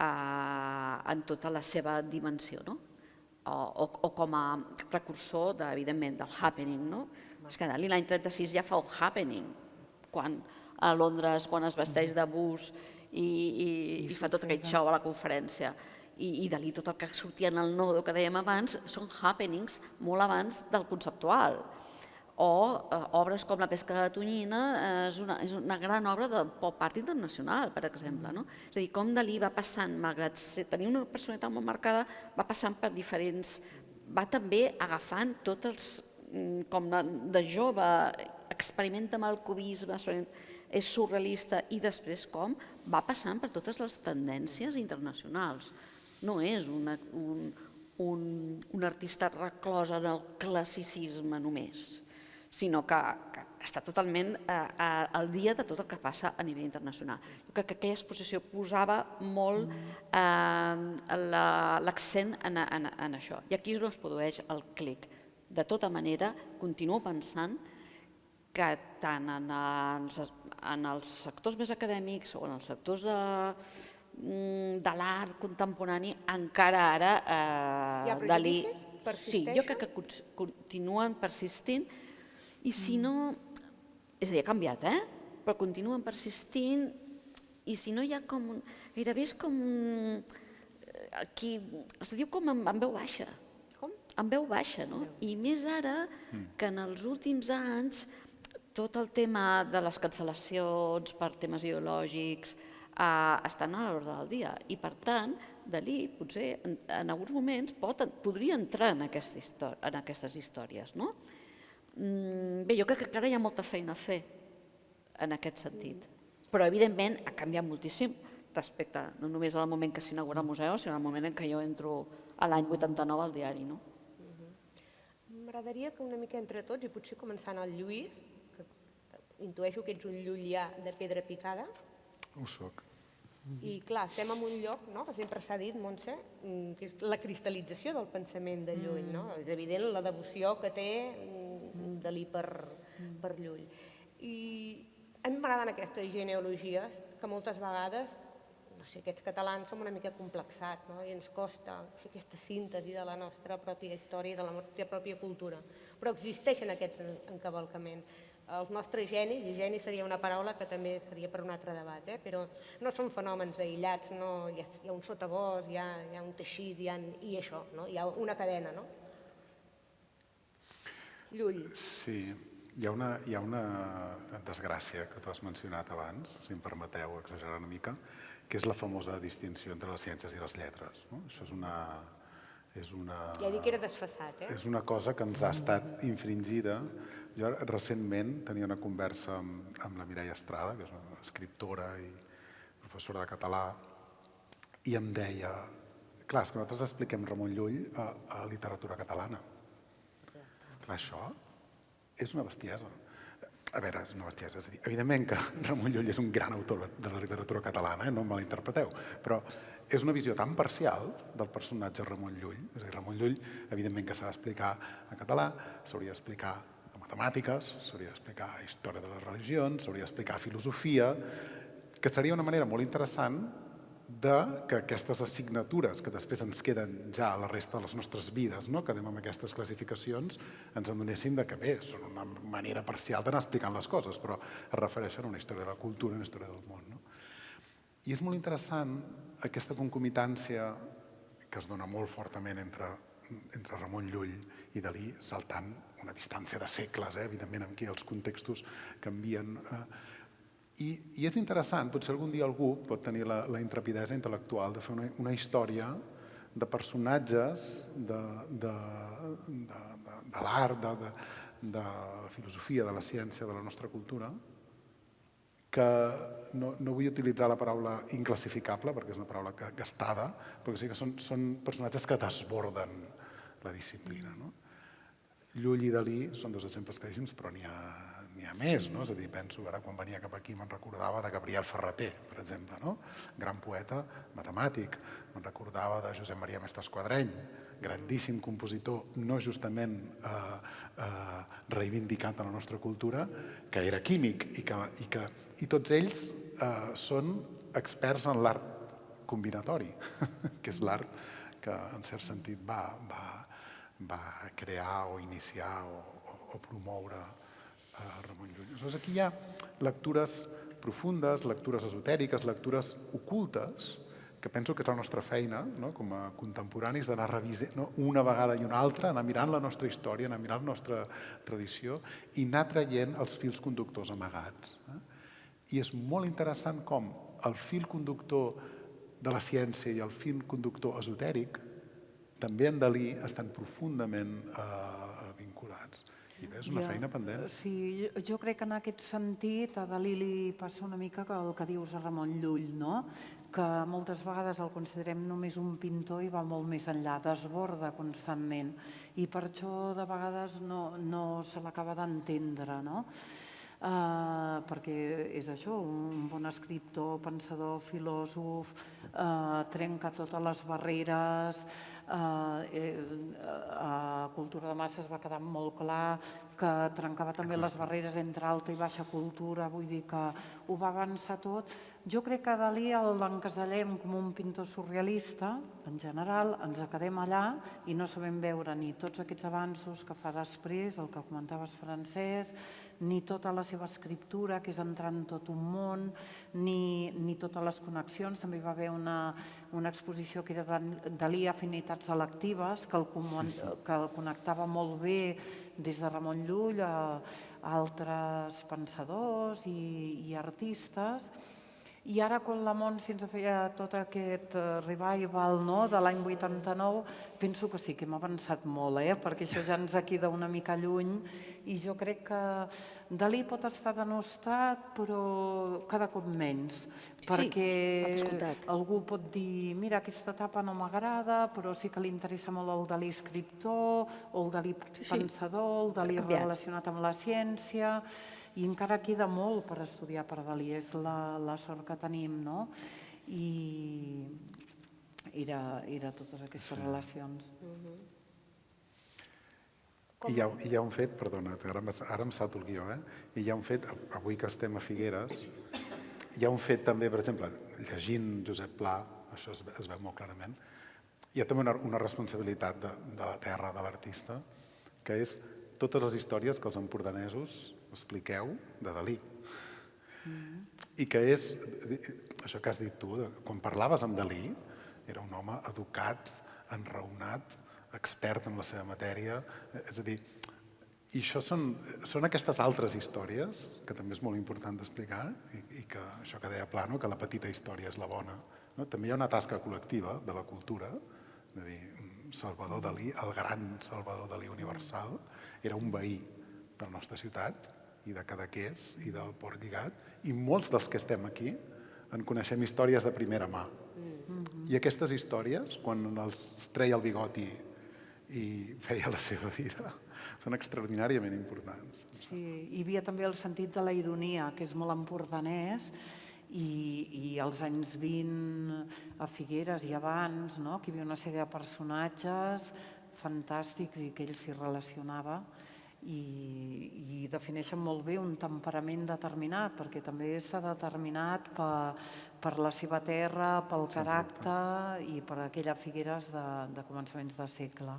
Speaker 4: en tota la seva dimensió, o com a precursor, evidentment, del happening. És que Dalí l'any 36 ja fa un happening, a Londres, quan es vesteix de bus i fa tot aquell show a la conferència. I Dalí, tot el que sortia en el nodo que dèiem abans, són happenings molt abans del conceptual. O obres com La pesca de tonyina és una gran obra de pop art internacional, per exemple. És a dir, com Dalí va passant, malgrat tenir una personalitat molt marcada, va passant per diferents... Va també agafant tots els... Com de jove, experimenta amb el cubisme, és surrealista, i després com va passant per totes les tendències internacionals. No és un artista reclòs en el classicisme només, sinó que està totalment al dia de tot el que passa a nivell internacional. Jo crec que aquella exposició posava molt l'accent en això. I aquí es produeix el clic. De tota manera, continuo pensant que tant en els sectors més acadèmics o en els sectors de l'art contemporani, encara ara Dalí... Sí, jo crec que continuen persistint. I si no, és a dir, ha canviat, però continuen persistint, i si no hi ha com... Gairebé és com... Es diu com en veu baixa. Com? En veu baixa, no? I més ara que en els últims anys tot el tema de les cancel·lacions per temes ideològics, estan a l'ordre del dia. I per tant, Dalí potser en alguns moments podria entrar en aquestes històries. No? Bé, jo crec que encara hi ha molta feina a fer en aquest sentit. Però, evidentment, ha canviat moltíssim respecte no només al moment que s'inaugura el museu, sinó al moment en què jo entro a l'any 89 al diari. No?
Speaker 1: M'agradaria que una mica entre tots, i potser començant al Lluís, que intueixo que ets un llulià de pedra picada,
Speaker 5: Ho soc.
Speaker 1: i clar, estem en un lloc, no?, que sempre s'ha dit, Montse, que és la cristal·lització del pensament de Llull. No? És evident la devoció que té Dalí per Llull. I a mi m'agraden aquestes genealogies que moltes vegades, no sé, aquests catalans som una mica complexats, no? I ens costa fer aquesta síntesi de la nostra pròpia història i de la nostra pròpia cultura. Però existeixen aquests encavalcaments. Els nostres genis, i geni seria una paraula que també seria per un altre debat, però no són fenòmens aïllats, no, hi ha un sotabosc, hi ha un teixit, i això, no? Hi ha una cadena. No? Llull.
Speaker 5: Sí, hi ha una desgràcia que tu has mencionat abans, si em permeteu exagerar una mica, que és la famosa distinció entre les ciències i les lletres. No? Això
Speaker 1: Ja dic que era desfasat.
Speaker 5: És una cosa que ens ha estat infringida. Jo recentment tenia una conversa amb la Mireia Estrada, que és una escriptora i professora de català, i em deia, clar, és que nosaltres expliquem Ramon Llull a literatura catalana. Clar, això és una bestiesa. A veure, és una bestiesa. És a dir, evidentment que Ramon Llull és un gran autor de la literatura catalana, no em malinterpreteu, però és una visió tan parcial del personatge Ramon Llull. És a dir, Ramon Llull, evidentment que s'ha d'explicar en català, s'hauria d'explicar a matemàtiques, s'hauria d'explicar a història de les religions, s'hauria d'explicar a filosofia, que seria una manera molt interessant que aquestes assignatures que després ens queden ja a la resta de les nostres vides, no? Que anem amb aquestes classificacions, ens adonessin que bé, són una manera parcial d'anar explicant les coses, però es refereixen a una història de la cultura, a una història del món. No? I és molt interessant aquesta concomitància que es dona molt fortament entre Ramon Llull i Dalí, saltant una distància de segles, evidentment, en què els contextos canvien. I és interessant, potser algun dia algú pot tenir la intrepidesa intel·lectual de fer una història de personatges de l'art, de la filosofia, de la ciència, de la nostra cultura, que no vull utilitzar la paraula inclassificable, perquè és una paraula gastada, però sí que són personatges que desborden la disciplina. No? Llull i Dalí són dos exemples claríssims, però n'hi ha més, no? És a dir, penso, ara quan venia cap aquí me'n recordava de Gabriel Ferrater, per exemple, no? Gran poeta, matemàtic. Me'n recordava de Josep Maria Mestres Quadreny, grandíssim compositor, no justament reivindicat a la nostra cultura, que era químic i tots ells són experts en l'art combinatori, que és l'art que en cert sentit va crear o iniciar o promoure Ramon Llull. Aleshores, aquí hi ha lectures profundes, lectures esotèriques, lectures ocultes, que penso que és la nostra feina, no? Com a contemporanis, d'anar revisant, no? Una vegada i una altra, anar mirant la nostra història, anar mirant la nostra tradició i anar traient els fils conductors amagats. I és molt interessant com el fil conductor de la ciència i el fil conductor esotèric també en Dalí estan profundament vinculats. I bé, és una feina pendent.
Speaker 2: Sí, jo crec que en aquest sentit a Dalí li passa una mica el que dius a Ramon Llull, no? Que moltes vegades el considerem només un pintor i va molt més enllà, desborda constantment. I per això de vegades no se l'acaba d'entendre, no? Perquè és això, un bon escriptor, pensador, filòsof, trenca totes les barreres. A Cultura de Masses va quedar molt clar que trencava també les barreres entre alta i baixa cultura, vull dir que ho va avançar tot. Jo crec que Dalí l'encasellem com un pintor surrealista, en general, ens quedem allà i no sabem veure ni tots aquests avanços que fa després, el que comentaves Francesc, ni tota la seva escriptura, que és entrar en tot un món, ni totes les connexions. També hi va haver una exposició que era Dalí Afinitats Selectives, que el connectava molt bé des de Ramon Llull a altres pensadors i artistes. I ara, quan la Montse ens feia tot aquest revival, no?, de l'any 89, penso que sí, que hem avançat molt, perquè això ja ens queda una mica lluny, i jo crec que Dalí pot estar denostat, però cada cop menys, perquè
Speaker 4: per descomptat.
Speaker 2: algú pot dir, mira, aquesta etapa no m'agrada, però sí que li interessa molt el Dalí escriptor, o el Dalí pensador, el Dalí relacionat amb la ciència, i encara queda molt per estudiar per Dalí, és la sort que tenim, no? I era totes aquestes relacions.
Speaker 5: I hi ha un fet, perdona, ara em salto el guió, i hi ha un fet, avui que estem a Figueres, hi ha un fet també, per exemple, llegint Josep Pla, això es veu molt clarament, hi ha també una responsabilitat de la terra, de l'artista, que és totes les històries que els empordanesos expliqueu de Dalí. I que és, això que has dit tu, quan parlaves amb Dalí, era un home educat, enraonat, expert en la seva matèria, és a dir, i això són aquestes altres històries, que també és molt important d'explicar, i que això que deia Plano, que la petita història és la bona. També hi ha una tasca col·lectiva de la cultura, de dir, Salvador Dalí, el gran Salvador Dalí universal, era un veí de la nostra ciutat, i de Cadaqués, i del Port Lligat, i molts dels que estem aquí en coneixem històries de primera mà. I aquestes històries, quan els treia el bigoti i feia la seva vida, són extraordinàriament importants.
Speaker 2: Sí, hi havia també el sentit de la ironia, que és molt empordanès, i als anys 20 a Figueres i abans, que hi havia una sèrie de personatges fantàstics i que ell s'hi relacionava, i defineixen molt bé un temperament determinat, perquè també està determinat per la seva terra, pel caràcter i per aquella Figueres de començaments de segle.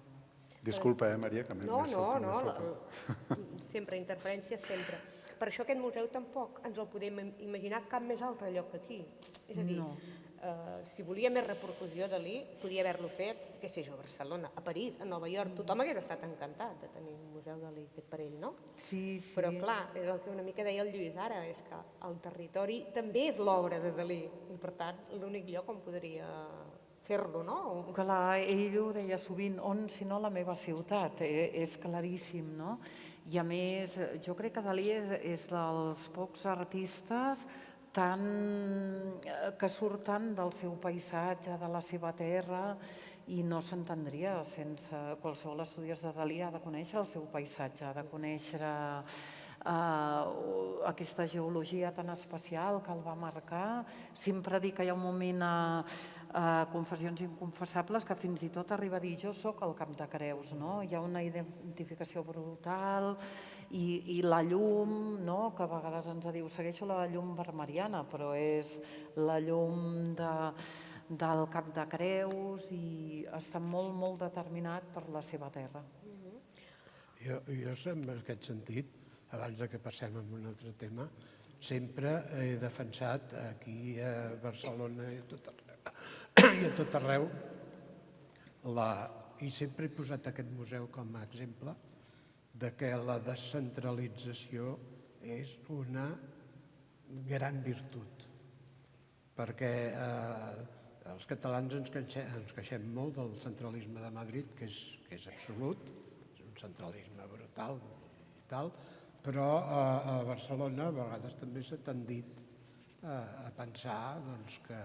Speaker 5: Disculpa, Maria, que m'he saltat.
Speaker 1: No, sempre, interferències sempre. Per això aquest museu tampoc ens el podem imaginar cap més altre lloc que aquí. És a dir, si volia més repercussió de Dalí, podia haver-lo fet, què sé jo, a Barcelona, a París, a Nova York. Tothom hagués estat encantat de tenir un museu de Dalí fet per ell, no?
Speaker 2: Sí, sí.
Speaker 1: Però clar, és el que una mica deia el Lluís ara, és que el territori també és l'obra de Dalí, i per tant l'únic lloc on podria fer-lo, no?
Speaker 2: Clar, ell ho deia sovint, on si no la meva ciutat, és claríssim, no? I a més, jo crec que Dalí és dels pocs artistes que surten del seu paisatge, de la seva terra, i no s'entendria sense qualsevol estudiós de Dalí. Ha de conèixer el seu paisatge, ha de conèixer aquesta geologia tan especial que el va marcar. Sempre dic que hi ha un moment a Confessions inconfessables que fins i tot arriba a dir jo sóc el Cap de Creus, no? Hi ha una identificació brutal i la llum, no? Que a vegades ens diu segueixo la llum vermeriana, però és la llum del Cap de Creus i està molt, molt determinat per la seva terra.
Speaker 3: Jo en aquest sentit, abans que passem a un altre tema, sempre he defensat aquí a Barcelona i a tot arreu, i sempre he posat aquest museu com a exemple de que la descentralització és una gran virtut, perquè els catalans ens queixem molt del centralisme de Madrid, que és absolut, és un centralisme brutal i tal, però a Barcelona a vegades també s'ha tendit a pensar que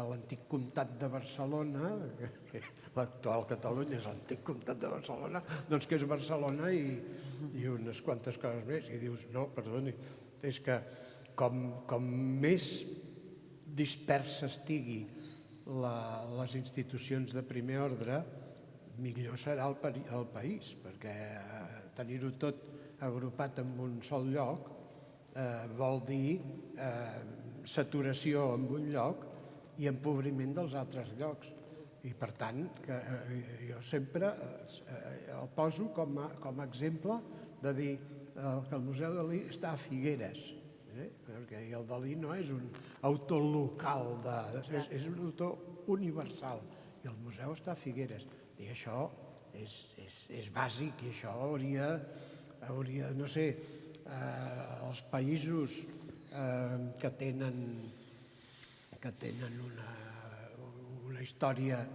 Speaker 3: l'antic comtat de Barcelona, l'actual Catalunya és l'antic comtat de Barcelona, doncs que és Barcelona i unes quantes coses més. I dius, no, perdoni, és que com més dispersa estigui les institucions de primer ordre, millor serà el país, perquè tenir-ho tot agrupat en un sol lloc vol dir saturació en un lloc i empobriment dels altres llocs. I per tant, jo sempre el poso com a exemple de dir que el Museu Dalí està a Figueres, perquè el Dalí no és un autor local, és un autor universal, i el museu està a Figueres. I això és bàsic, i això hauria, no sé, els països que tenen que tenen una història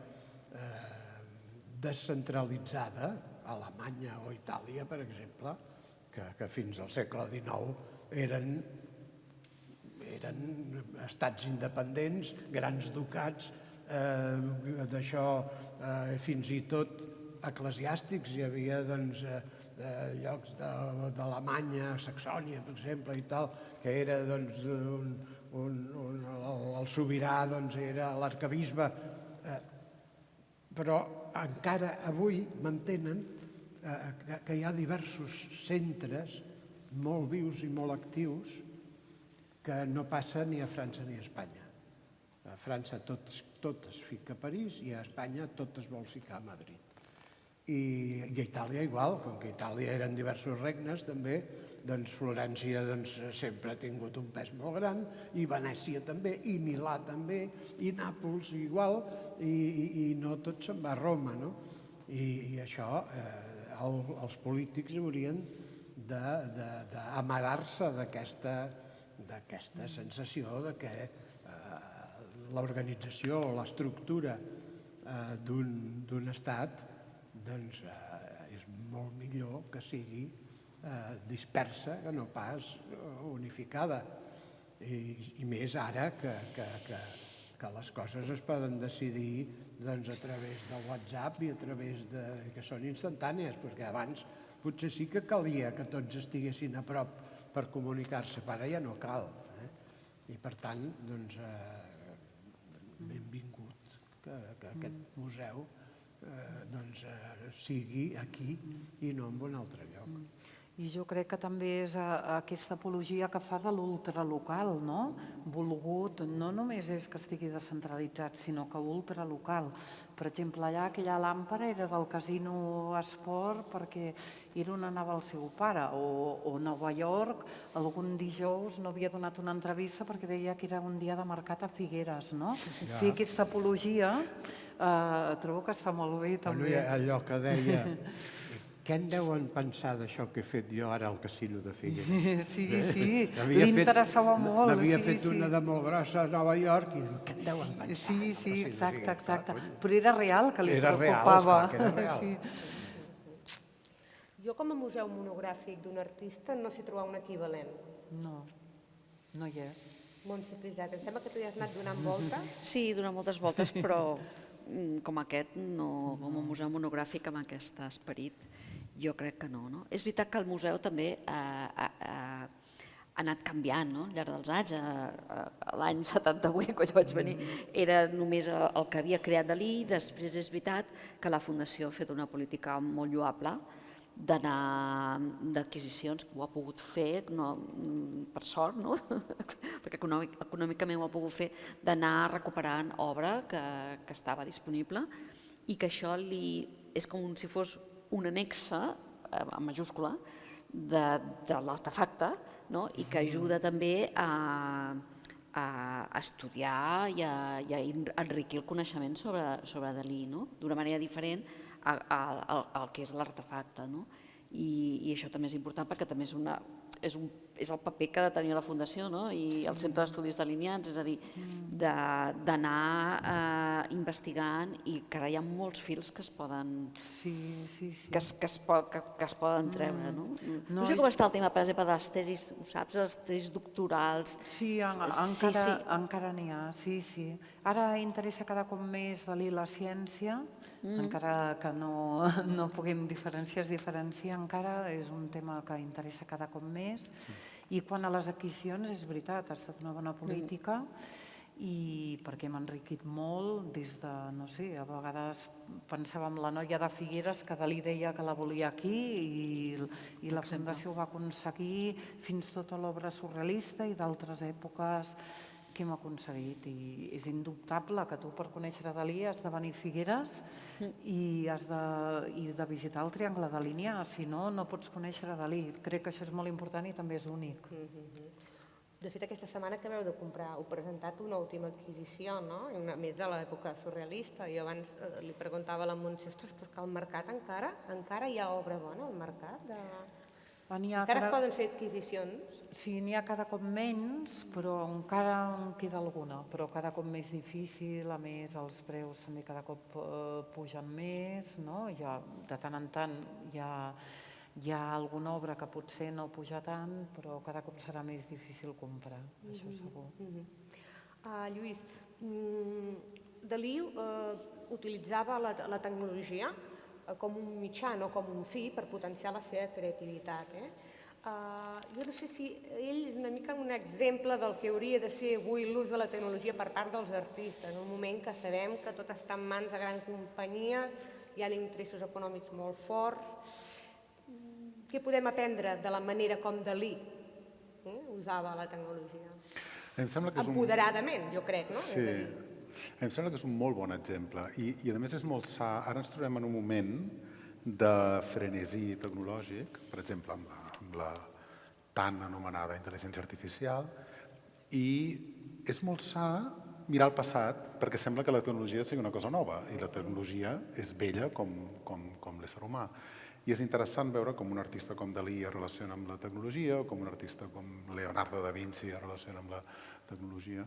Speaker 3: descentralitzada, Alemanya o Itàlia, per exemple, que fins al segle XIX eren estats independents, grans ducats, d'això fins i tot eclesiàstics. Hi havia llocs d'Alemanya, Saxònia, per exemple, i tal, que era el sobirà era l'arquebisbe, però encara avui mantenen que hi ha diversos centres molt vius i molt actius que no passa ni a França ni a Espanya. A França tot es fica a París i a Espanya tot es vol ficar a Madrid. I a Itàlia igual, com que Itàlia eren diversos regnes també, doncs Florència sempre ha tingut un pes molt gran, i Venècia també, i Milà també, i Nàpols igual, i no tot se'n va a Roma, no? I això els polítics haurien d'amarar-se d'aquesta sensació de que l'organització o l'estructura d'un estat és molt millor que sigui dispersa que no pas unificada. I més ara que les coses es poden decidir a través del WhatsApp i a través que són instantànies, perquè abans potser sí que calia que tots estiguessin a prop per comunicar-se, però ara ja no cal. I per tant, benvingut que aquest museu sigui aquí i no en un altre lloc.
Speaker 2: I jo crec que també és aquesta apologia que fa de l'ultralocal, no? Volgut, no només és que estigui descentralitzat, sinó que ultralocal. Per exemple, allà aquella làmpara era del Casino Esport perquè era on anava el seu pare, o Nova York, algun dijous no havia donat una entrevista perquè deia que era un dia de mercat a Figueres, no? Fer aquesta apologia trobo que està molt bé també.
Speaker 3: Allò que deia... Què en deuen pensar d'això que he fet jo ara al Casino de Figueres?
Speaker 2: Sí, li interessava molt.
Speaker 3: N'havia fet una de molt grossa a Nova York i què en deuen pensar?
Speaker 2: Sí, exacte. Però era real que li preocupava.
Speaker 3: Era real.
Speaker 1: Jo com a museu monogràfic d'un artista no sé trobar un equivalent.
Speaker 2: No hi és.
Speaker 1: Montse Prijat, em sembla que tu hi has anat donant voltes.
Speaker 4: Sí, donant moltes voltes, però com aquest, com un museu monogràfic amb aquest esperit, jo crec que no. És veritat que el museu també ha anat canviant al llarg dels anys. L'any 78, quan jo vaig venir, era només el que havia creat Dalí. Després és veritat que la Fundació ha fet una política molt lloable d'anar d'adquisicions, que ho ha pogut fer, per sort, perquè econòmicament ho ha pogut fer, d'anar recuperant obra que estava disponible i que això és com si fos un annexe, en majúscula, de l'artefacte i que ajuda també a estudiar i a enriquir el coneixement sobre Dalí d'una manera diferent al que és l'artefacte. I això també és important perquè també és el paper que ha de tenir la Fundació i el Centre d'Estudis Dalinians, és a dir, d'anar investigant i que ara hi ha molts fils que es poden treure. No sé com està el tema, per exemple, de les tesis, ho saps, les tesis doctorals.
Speaker 2: Sí, encara n'hi ha, sí. Ara interessa cada cop més Dalí la ciència, encara que no puguem diferenciar, encara és un tema que interessa cada cop més. I quan a les adquisicions, és veritat, ha estat una bona política i perquè m'ha enriquit molt des de, no sé, a vegades pensava en la noia de Figueres que Dalí deia que la volia aquí i la Fundació ho va aconseguir, fins tota l'obra surrealista i d'altres èpoques que hem aconseguit. I és indubtable que tu per conèixer Dalí has de venir a Figueres i has de visitar el Triangle de Línia, si no, no pots conèixer Dalí. Crec que això és molt important i també és únic.
Speaker 1: De fet, aquesta setmana acabeu de comprar, heu presentat una última adquisició, més de l'època surrealista. Jo abans li preguntava a la Montse, ostres, però que al mercat encara hi ha obra bona al mercat? Encara es poden fer adquisicions?
Speaker 2: Sí, n'hi ha cada cop menys, però encara en queda alguna, però cada cop més difícil, a més els preus també cada cop pugen més, no? De tant en tant hi ha alguna obra que potser no puja tant, però cada cop serà més difícil comprar, això segur.
Speaker 1: Lluís, Dalí utilitzava la tecnologia com un mitjà, no com un fi, per potenciar la seva creativitat. Jo no sé si ell és una mica un exemple del que hauria de ser avui l'ús de la tecnologia per part dels artistes, en un moment que sabem que tot està en mans de grans companyies, hi ha interessos econòmics molt forts. Què podem aprendre de la manera com Dalí usava la tecnologia?
Speaker 5: Em sembla que és
Speaker 1: Empoderadament, jo crec, no?
Speaker 5: Sí, em sembla que és un molt bon exemple i a més és molt sa. Ara ens trobem en un moment de frenesí tecnològic, per exemple amb la tan anomenada intel·ligència artificial, i és molt sa mirar el passat perquè sembla que la tecnologia sigui una cosa nova i la tecnologia és vella com l'ésser humà. I és interessant veure com un artista com Dalí es relaciona amb la tecnologia o com un artista com Leonardo da Vinci es relaciona amb la tecnologia.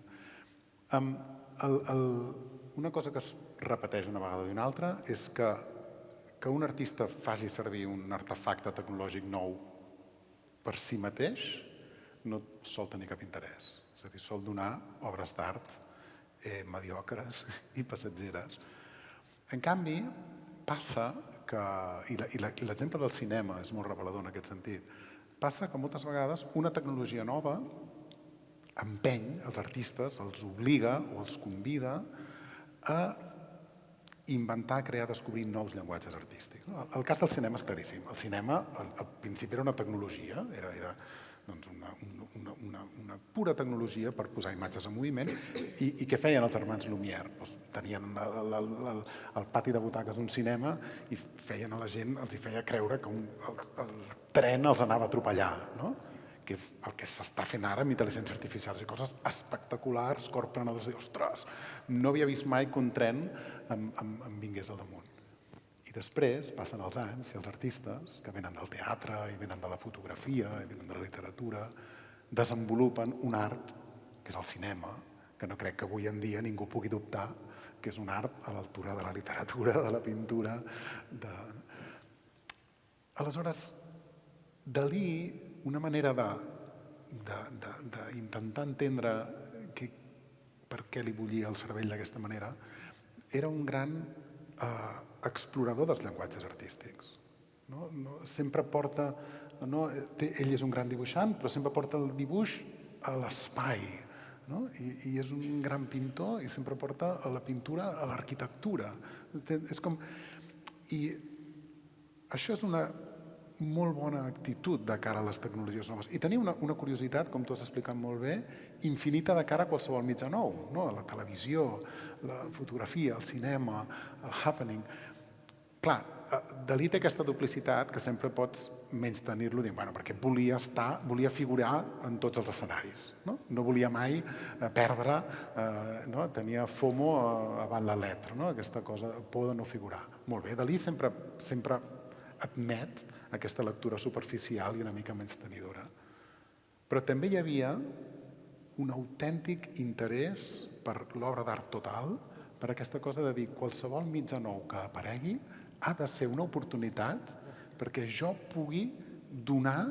Speaker 5: Una cosa que es repeteix una vegada i una altra és que un artista faci servir un artefacte tecnològic nou per si mateix no sol tenir cap interès. És a dir, sol donar obres d'art mediocres i passatgeres. En canvi, passa que, i l'exemple del cinema és molt revelador en aquest sentit, passa que moltes vegades una tecnologia nova empeny els artistes, els obliga o els convida a inventar, crear, descobrir nous llenguatges artístics. El cas del cinema és claríssim. El cinema, al principi, era una tecnologia, era una pura tecnologia per posar imatges en moviment. I què feien els germans Lumière? Tenien el pati de butaques d'un cinema i feien a la gent, els hi feia creure que el tren els anava a atropellar, no? Que és el que s'està fent ara amb intel·ligències artificials i coses espectaculars, corprenedors, i ostres, no havia vist mai que un tren em vingués al damunt. I després passen els anys i els artistes, que venen del teatre i venen de la fotografia i venen de la literatura, desenvolupen un art, que és el cinema, que no crec que avui en dia ningú pugui dubtar que és un art a l'altura de la literatura, de la pintura. Aleshores, Dalí, una manera d'intentar entendre per què li bullia el cervell d'aquesta manera, era un gran explorador dels llenguatges artístics. Sempre porta... Ell és un gran dibuixant, però sempre porta el dibuix a l'espai. I és un gran pintor i sempre porta a la pintura a l'arquitectura. I això és una molt bona actitud de cara a les tecnologies noves. I tenir una curiositat, com tu has explicat molt bé, infinita de cara a qualsevol mitjà nou. La televisió, la fotografia, el cinema, el happening. Clar, Dalí té aquesta duplicitat que sempre pots menystenir-lo dient, perquè volia figurar en tots els escenaris. No volia mai perdre, tenia FOMO avant la letra, aquesta cosa, por de no figurar. Molt bé, Dalí sempre admet aquesta lectura superficial i una mica menystenidora. Però també hi havia un autèntic interès per l'obra d'art total, per aquesta cosa de dir qualsevol mitjà nou que aparegui ha de ser una oportunitat perquè jo pugui donar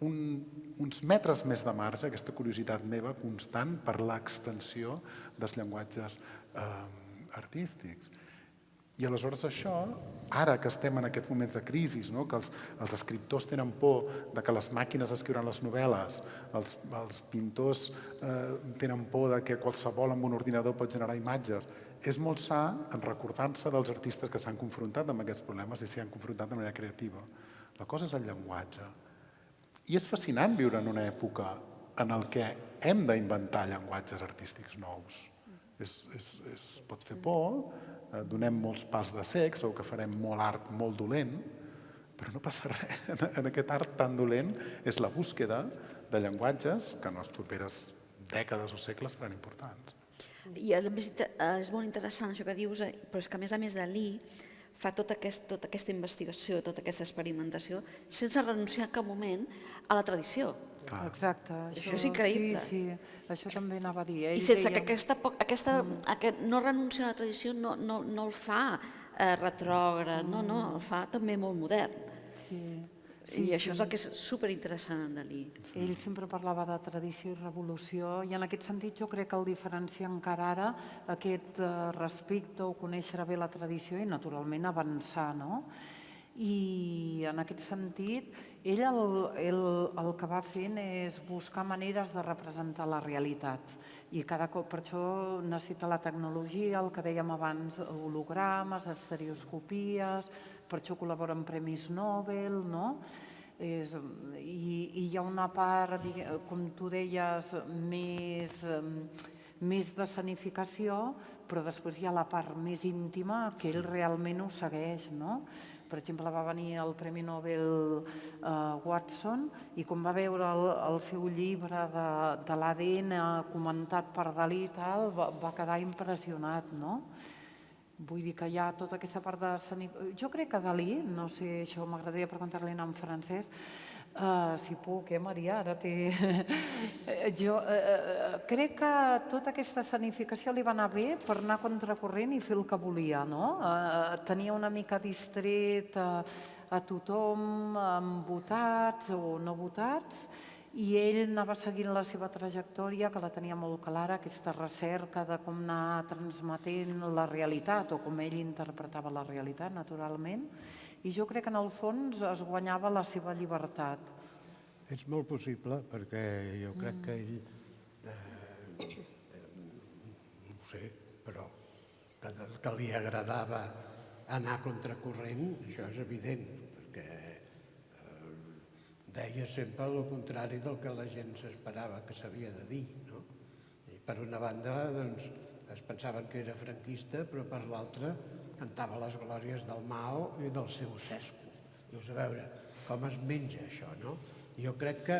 Speaker 5: uns metres més de marge, aquesta curiositat meva constant per l'extensió dels llenguatges artístics. I aleshores això, ara que estem en aquests moments de crisi, que els escriptors tenen por de que les màquines escriuran les novel·les, els pintors tenen por de que qualsevol amb un ordinador pot generar imatges, és molt sa en recordar-se dels artistes que s'han confrontat amb aquests problemes i s'hi han confrontat de manera creativa. La cosa és el llenguatge. I és fascinant viure en una època en què hem d'inventar llenguatges artístics nous. Pot fer por, donem molts pals de cec, segur que farem molt art molt dolent, però no passa res. En aquest art tan dolent és la búsqueda de llenguatges que en les properes dècades o segles seran importants.
Speaker 4: I a més és molt interessant això que dius, però és que a més Dalí fa tota aquesta investigació, tota aquesta experimentació, sense renunciar en cap moment a la tradició.
Speaker 2: Exacte.
Speaker 4: Això és increïble.
Speaker 2: Sí, això també anava a dir.
Speaker 4: I sense que aquest no renunciar a la tradició no el fa retrògrad, no, el fa també molt modern. I això és el que és superinteressant en Dalí.
Speaker 2: Ell sempre parlava de tradició i revolució i en aquest sentit jo crec que el diferencia encara ara aquest respecte o conèixer bé la tradició i naturalment avançar, no? I en aquest sentit ell el que va fent és buscar maneres de representar la realitat i cada cop per això necessita la tecnologia, el que dèiem abans, hologrames, estereoscopies, per això col·labora amb Premis Nobel, no? I hi ha una part, com tu deies, més d'escenificació, però després hi ha la part més íntima que ell realment ho segueix, no? Per exemple, va venir el Premi Nobel Watson i quan va veure el seu llibre de l'ADN comentat per Dalí i tal, va quedar impressionat, no? Vull dir que hi ha tota aquesta part de... Jo crec que Dalí, no sé, això m'agradaria preguntar-li en francès, si puc, Maria? Ara té... Jo crec que tota aquesta escenificació li va anar bé per anar a contracorrent i fer el que volia, no? Tenia una mica distret a tothom, amb votats o no votats, i ell anava seguint la seva trajectòria, que la tenia molt clara, aquesta recerca de com anar transmetent la realitat o com ell interpretava la realitat, naturalment, i jo crec que en el fons es guanyava la seva llibertat.
Speaker 3: És molt possible, perquè jo crec que ell, no ho sé, però que li agradava anar a contracorrent, això és evident, perquè deia sempre el contrari del que la gent s'esperava que s'havia de dir, no? I per una banda, doncs, es pensaven que era franquista, però per l'altra cantava les glòries del Mao i del Ceausescu. Dius, a veure, com es menja això, no? Jo crec que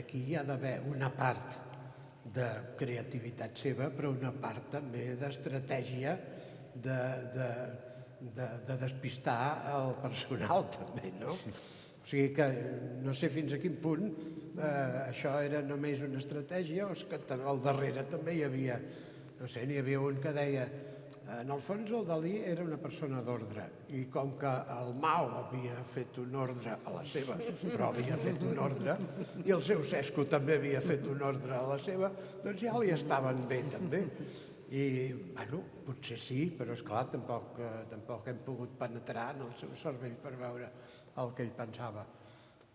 Speaker 3: aquí hi ha d'haver una part de creativitat seva, però una part també d'estratègia de despistar el personal, també, no? O sigui que no sé fins a quin punt això era només una estratègia o és que al darrere també hi havia, no sé, n'hi havia un que deia en el fons el Dalí era una persona d'ordre i com que el Mao havia fet un ordre a la seva, però havia fet un ordre i el Ceausescu també havia fet un ordre a la seva, doncs ja li estaven bé també. I, bueno, potser sí, però esclar, tampoc hem pogut penetrar en el seu cervell per veure el que ell pensava.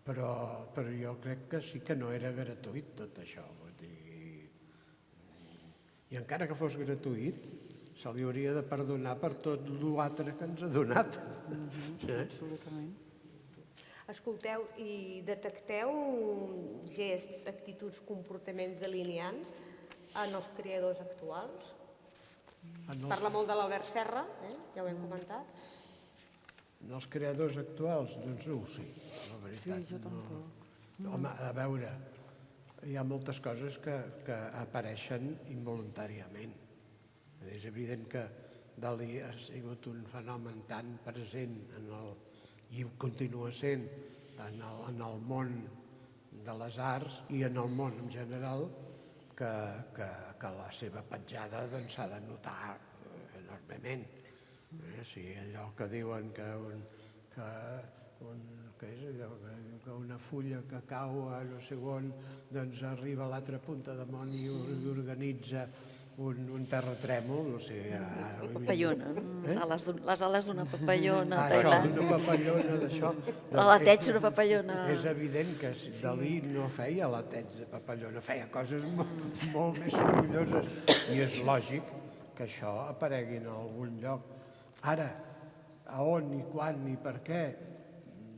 Speaker 3: Però jo crec que sí que no era gratuït tot això. Vull dir... I encara que fos gratuït, se li hauria de perdonar per tot l'altre que ens ha donat.
Speaker 2: Absolutament.
Speaker 1: Escolteu, i detecteu gests, actituds, comportaments delineants en els creadors actuals? Parla molt de l'Albert Serra, ja ho hem comentat.
Speaker 3: En els creadors actuals, doncs no ho sé, la veritat.
Speaker 2: Sí, jo tampoc.
Speaker 3: Home, a veure, hi ha moltes coses que apareixen involuntàriament. És evident que Dalí ha sigut un fenomen tan present i ho continua sent en el món de les arts i en el món en general que la seva petjada s'ha de notar enormement. Si allò que diuen que una fulla que cau a no sé on doncs arriba a l'altra punta de món i organitza un terratrèmol, no sé...
Speaker 4: Papallona, les ales d'una papallona.
Speaker 3: Això, d'una papallona, d'això...
Speaker 4: L'aleteig d'una papallona.
Speaker 3: És evident que Dalí no feia aleteig de papallona, feia coses molt més sorolloses i és lògic que això aparegui en algun lloc. Ara, a on i quan i per què?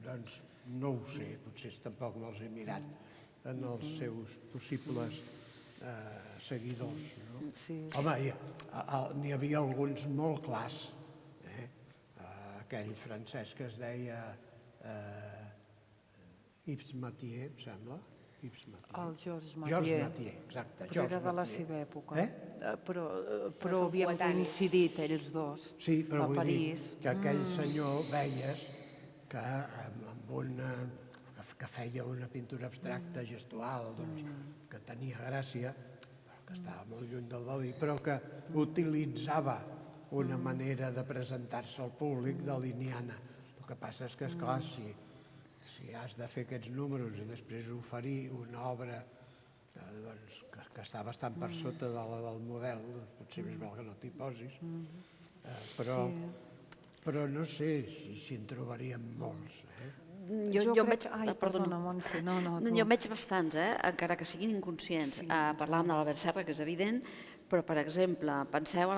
Speaker 3: Doncs no ho sé, potser tampoc me'ls he mirat en els seus possibles seguidors. Home, n'hi havia alguns molt clars. Aquell francès que es deia Yves Mathieu, em sembla, Yves Mathieu.
Speaker 2: El Georges
Speaker 3: Georges
Speaker 2: Mathieu.
Speaker 3: Mathieu, exacte.
Speaker 2: Però era
Speaker 3: Georges
Speaker 2: de la
Speaker 3: Mathieu.
Speaker 2: seva època. Però
Speaker 1: són
Speaker 2: havien
Speaker 1: coetanis.
Speaker 2: coincidit ells dos
Speaker 3: Sí, però
Speaker 2: a
Speaker 3: vull dir
Speaker 2: París.
Speaker 3: que aquell senyor veies que amb una que feia una pintura abstracta, gestual, doncs, que tenia gràcia, però que estava molt lluny del Dalí, però que utilitzava una manera de presentar-se al públic daliniana. El que passa és que, esclar, si has de fer aquests números i després oferir una obra doncs, que està bastant per sota de la del model, doncs potser més val que no t'hi posis. Però no sé si en trobaríem molts.
Speaker 4: Jo
Speaker 2: crec...
Speaker 4: veig...
Speaker 2: Ai, perdona, Montse. No, tu.
Speaker 4: Jo en veig bastants, encara que siguin inconscients. Parlàvem de l'Albert Serra, que és evident, però, per exemple, penseu a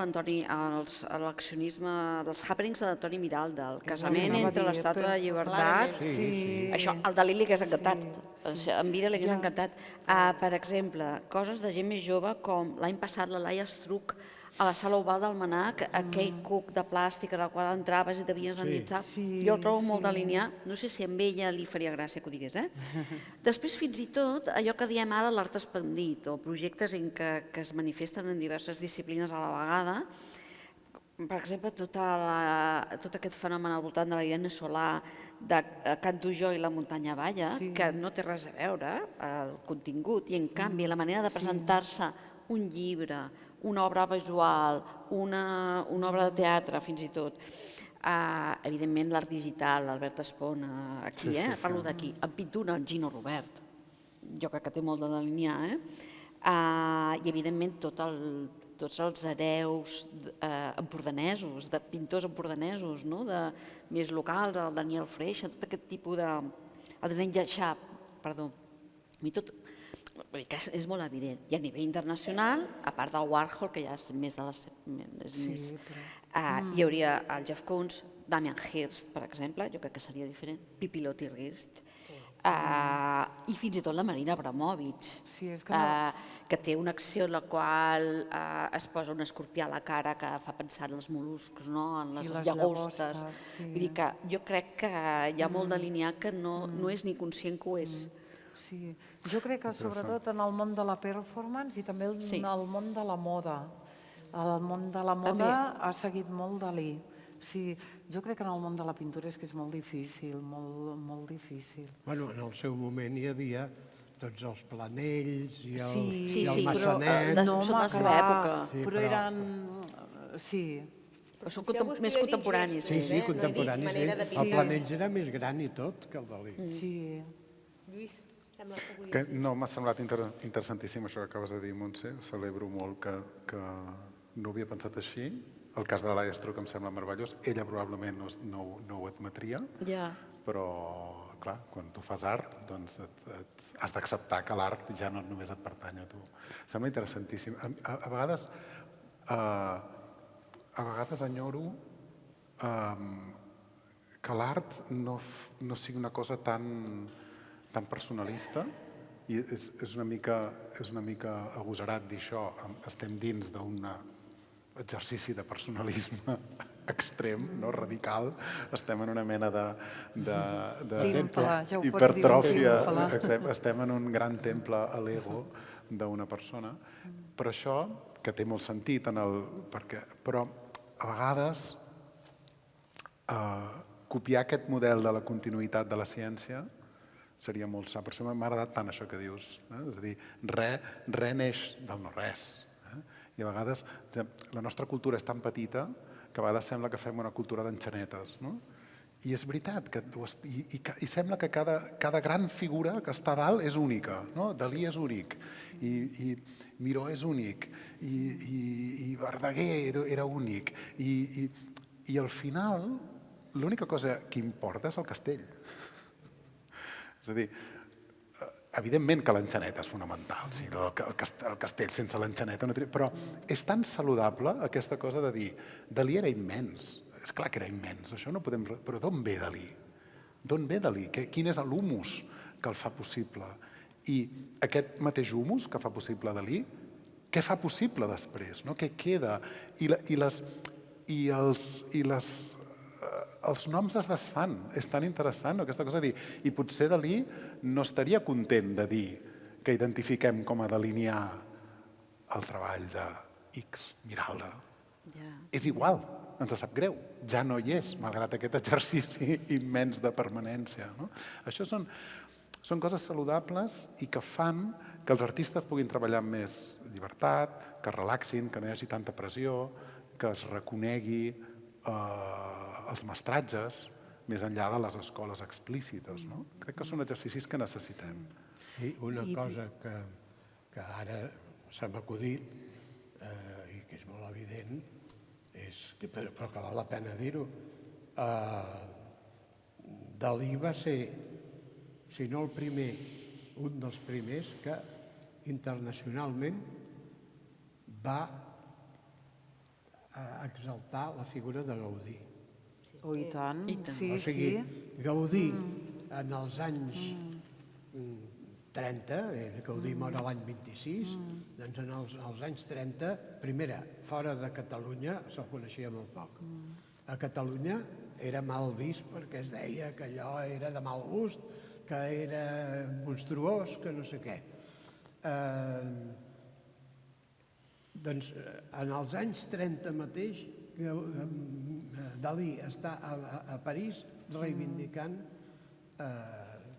Speaker 4: l'accionisme dels happenings de l'Antoni Miralda, el casament entre l'Estàtua de Llibertat.
Speaker 3: Sí.
Speaker 4: Això, al Dalí li hagués encantat, en vida li hagués encantat. Per exemple, coses de gent més jove, com l'any passat la Laia Estruc a la sala oval del Manac, aquell cuc de plàstic en el qual entraves i t'havies d'endinsar. Jo el trobo molt delinear. No sé si a ella li faria gràcia que ho digués, Després, fins i tot, allò que diem ara l'art expandit, o projectes que es manifesten en diverses disciplines a la vegada. Per exemple, tot aquest fenomen al voltant de la Irene Solà, de Canto jo i la muntanya balla, que no té res a veure, el contingut, i en canvi la manera de presentar-se un llibre, una obra visual, una obra de teatre, fins i tot. Evidentment, l'art digital, l'Albert Espona, aquí, parlo d'aquí. En pintura, el Gino Robert. Jo crec que té molt de delinear, I, evidentment, tots els hereus empordanesos, de pintors empordanesos, més locals, el Daniel Freixa, tot aquest tipus de... El disseny Lleixà, perdó. Vull dir que és molt evident. I a nivell internacional, a part del Warhol, que ja és més de les... Hi hauria el Jeff Koons, Damien Hirst, per exemple, jo crec que seria diferent, Pipilotti Rist, i fins i tot la Marina Abramovic, que té una acció en la qual es posa un escorpià a la cara que fa pensar en els mol·luscs, en les llagostes. Vull dir que jo crec que hi ha molt delineat que no és ni conscient que ho és.
Speaker 2: Sí, jo crec que sobretot en el món de la performance i també en el món de la moda. El món de la moda ha seguit molt Dalí. Sí, jo crec que en el món de la pintura és que és molt difícil, molt difícil.
Speaker 3: Bueno, en el seu moment hi havia tots els Planells i
Speaker 4: Sí,
Speaker 3: el Massanet.
Speaker 4: Són de la seva època.
Speaker 2: Però eren... Sí.
Speaker 4: Però són més contemporanis.
Speaker 3: Sí, contemporanis. El Planells era més gran i tot que el Dalí.
Speaker 2: Sí.
Speaker 1: Lluís, sembla que volia...
Speaker 5: No, m'ha semblat interessantíssim això que acabes de dir, Montse. Celebro molt que no ho havia pensat així. El cas de la Laia Estruc em sembla meravellós. Ella probablement no ho admetria, però, clar, quan tu fas art, doncs has d'acceptar que l'art ja no només et pertany a tu. Sembla interessantíssim. A vegades enyoro que l'art no sigui una cosa tan personalista, i és una mica agosarat dir això. Estem dins d'un exercici de personalisme extrem, radical. Estem en una mena d'hipertròfia. Estem en un gran temple a l'ego d'una persona. Però això, que té molt sentit, però a vegades copiar aquest model de la continuïtat de la ciència seria molt sa. Per això m'ha agradat tant això que dius. És a dir, res neix del no-res. I a vegades la nostra cultura és tan petita que a vegades sembla que fem una cultura d'enxanetes. I és veritat, i sembla que cada gran figura que està a dalt és única. Dalí és únic, i Miró és únic, i Verdaguer era únic. I al final l'única cosa que importa és el castell. És a dir, evidentment que l'enxaneta és fonamental, el castell sense l'enxaneta no tenia... Però és tan saludable aquesta cosa de dir Dalí era immens, és clar que era immens, això no podem... Però d'on ve Dalí? D'on ve Dalí? Quin és l'humus que el fa possible? I aquest mateix humus que fa possible Dalí, què fa possible després? Què queda? Els noms es desfan, és tan interessant aquesta cosa de dir, i potser Dalí no estaria content de dir que identifiquem com a delinear el treball de X, Miralda. És igual, ens sap greu, ja no hi és, malgrat aquest exercici immens de permanència. Això són coses saludables i que fan que els artistes puguin treballar amb més llibertat, que es relaxin, que no hi hagi tanta pressió, que es reconegui els mestratges més enllà de les escoles explícites. Crec que són exercicis que necessitem.
Speaker 3: I una cosa que ara se m'ha acudit i que és molt evident, però que val la pena dir-ho, Dalí va ser, si no el primer, un dels primers que internacionalment va exaltar la figura de Gaudí.
Speaker 2: Oh, i tant, sí,
Speaker 3: O sigui,
Speaker 2: sí.
Speaker 3: Gaudí en els anys 30, Gaudí mor l'any 26, doncs en els anys 30, primera, fora de Catalunya se'l coneixia molt poc. A Catalunya era mal vist perquè es deia que allò era de mal gust, que era monstruós, que no sé què. Doncs en els anys 30 mateix, Dalí està a París reivindicant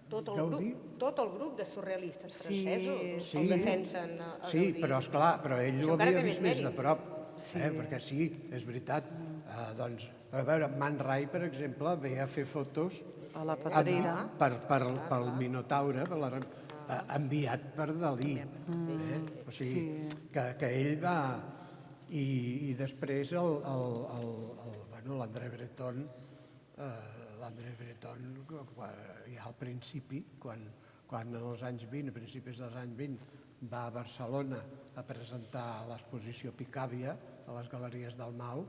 Speaker 3: Gaudí.
Speaker 1: Tot el grup de surrealistes francesos el defensen a Gaudí.
Speaker 3: Sí, però esclar, però ell ho havia vist més de prop, perquè sí, és veritat. Doncs, a veure, Man Ray, per exemple, ve a fer fotos
Speaker 2: A la Pedrera.
Speaker 3: pel Minotaure, enviat per Dalí. O sigui, que ell va... I després l'André Breton, ja al principi, quan en els anys 20, a principis dels anys 20, va a Barcelona a presentar l'exposició Picàvia a les Galeries del Mau,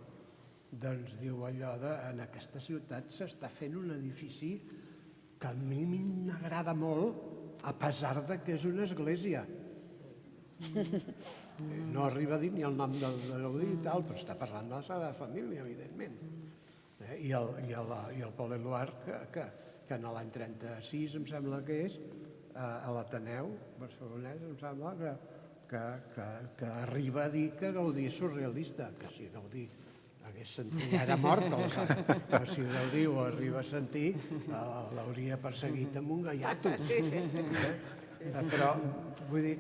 Speaker 3: doncs diu allò de en aquesta ciutat s'està fent un edifici que a mi m'agrada molt a pesar de que és una església. No arriba a dir ni el nom de Gaudí i tal, però està parlant de la Sagrada Família, evidentment. I el Paul Éluard, que en l'any 36, em sembla que és, a l'Ateneu barcelonès, em sembla que arriba a dir que Gaudí és surrealista, que si Gaudí hagués sentit, era mort, però si Gaudí ho arriba a sentir, l'hauria perseguit amb un gaiato.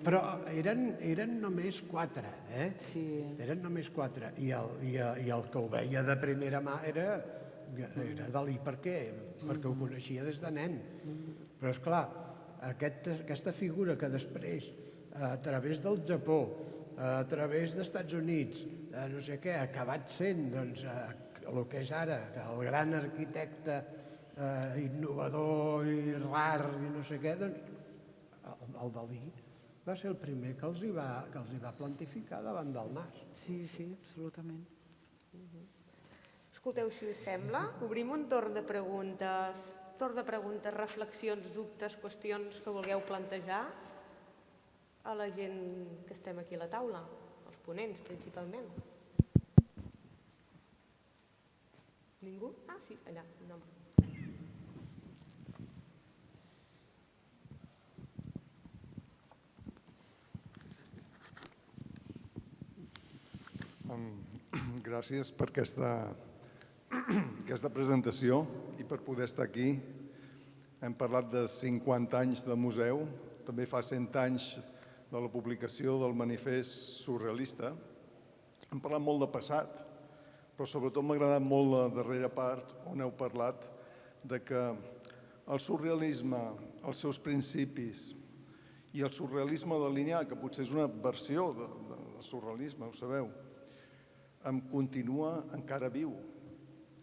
Speaker 3: Però eren només 4, Eren només 4, i el que ho veia de primera mà era Dalí, perquè ho coneixia des de nen. Però, esclar, aquesta figura que després, a través del Japó, a través dels Estats Units, no sé què, ha acabat sent el que és ara, el gran arquitecte innovador i rar i no sé què, doncs el Dalí va ser el primer que els hi va plantificar davant del nas.
Speaker 2: Sí, absolutament.
Speaker 1: Escolteu, si us sembla, obrim un torn de preguntes, reflexions, dubtes, qüestions que vulgueu plantejar a la gent que estem aquí a la taula, els ponents principalment. Ningú? Ah, sí, allà. No.
Speaker 6: Gràcies per aquesta presentació i per poder estar aquí. Hem parlat de 50 anys de museu, també fa 100 anys de la publicació del manifest surrealista. Hem parlat molt de passat, però sobretot m'ha agradat molt la darrera part on heu parlat de que el surrealisme, els seus principis i el surrealisme delineat, que potser és una versió del surrealisme, ho sabeu, continua encara viu.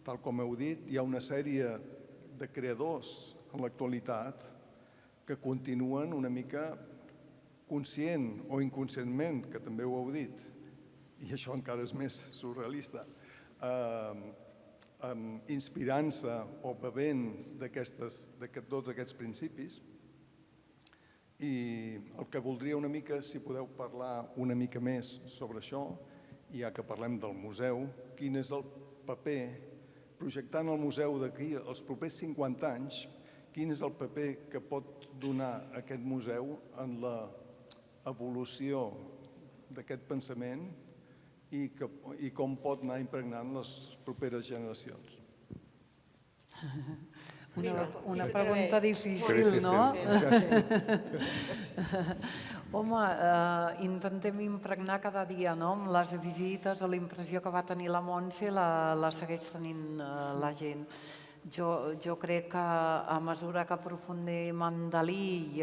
Speaker 6: Tal com heu dit, hi ha una sèrie de creadors en l'actualitat que continuen una mica conscient o inconscientment, que també ho heu dit, i això encara és més surrealista, inspirant-se o bevent de tots aquests principis. I el que voldria una mica, si podeu parlar una mica més sobre això, ja que parlem del museu, quin és el paper, projectant el museu d'aquí els propers 50 anys, quin és el paper que pot donar aquest museu en la evolució d'aquest pensament i com pot anar impregnant les properes generacions.
Speaker 2: Una pregunta difícil, no? Home, intentem impregnar cada dia, no? Amb les visites o la impressió que va tenir la Montse la segueix tenint la gent. Jo crec que a mesura que aprofundim en Dalí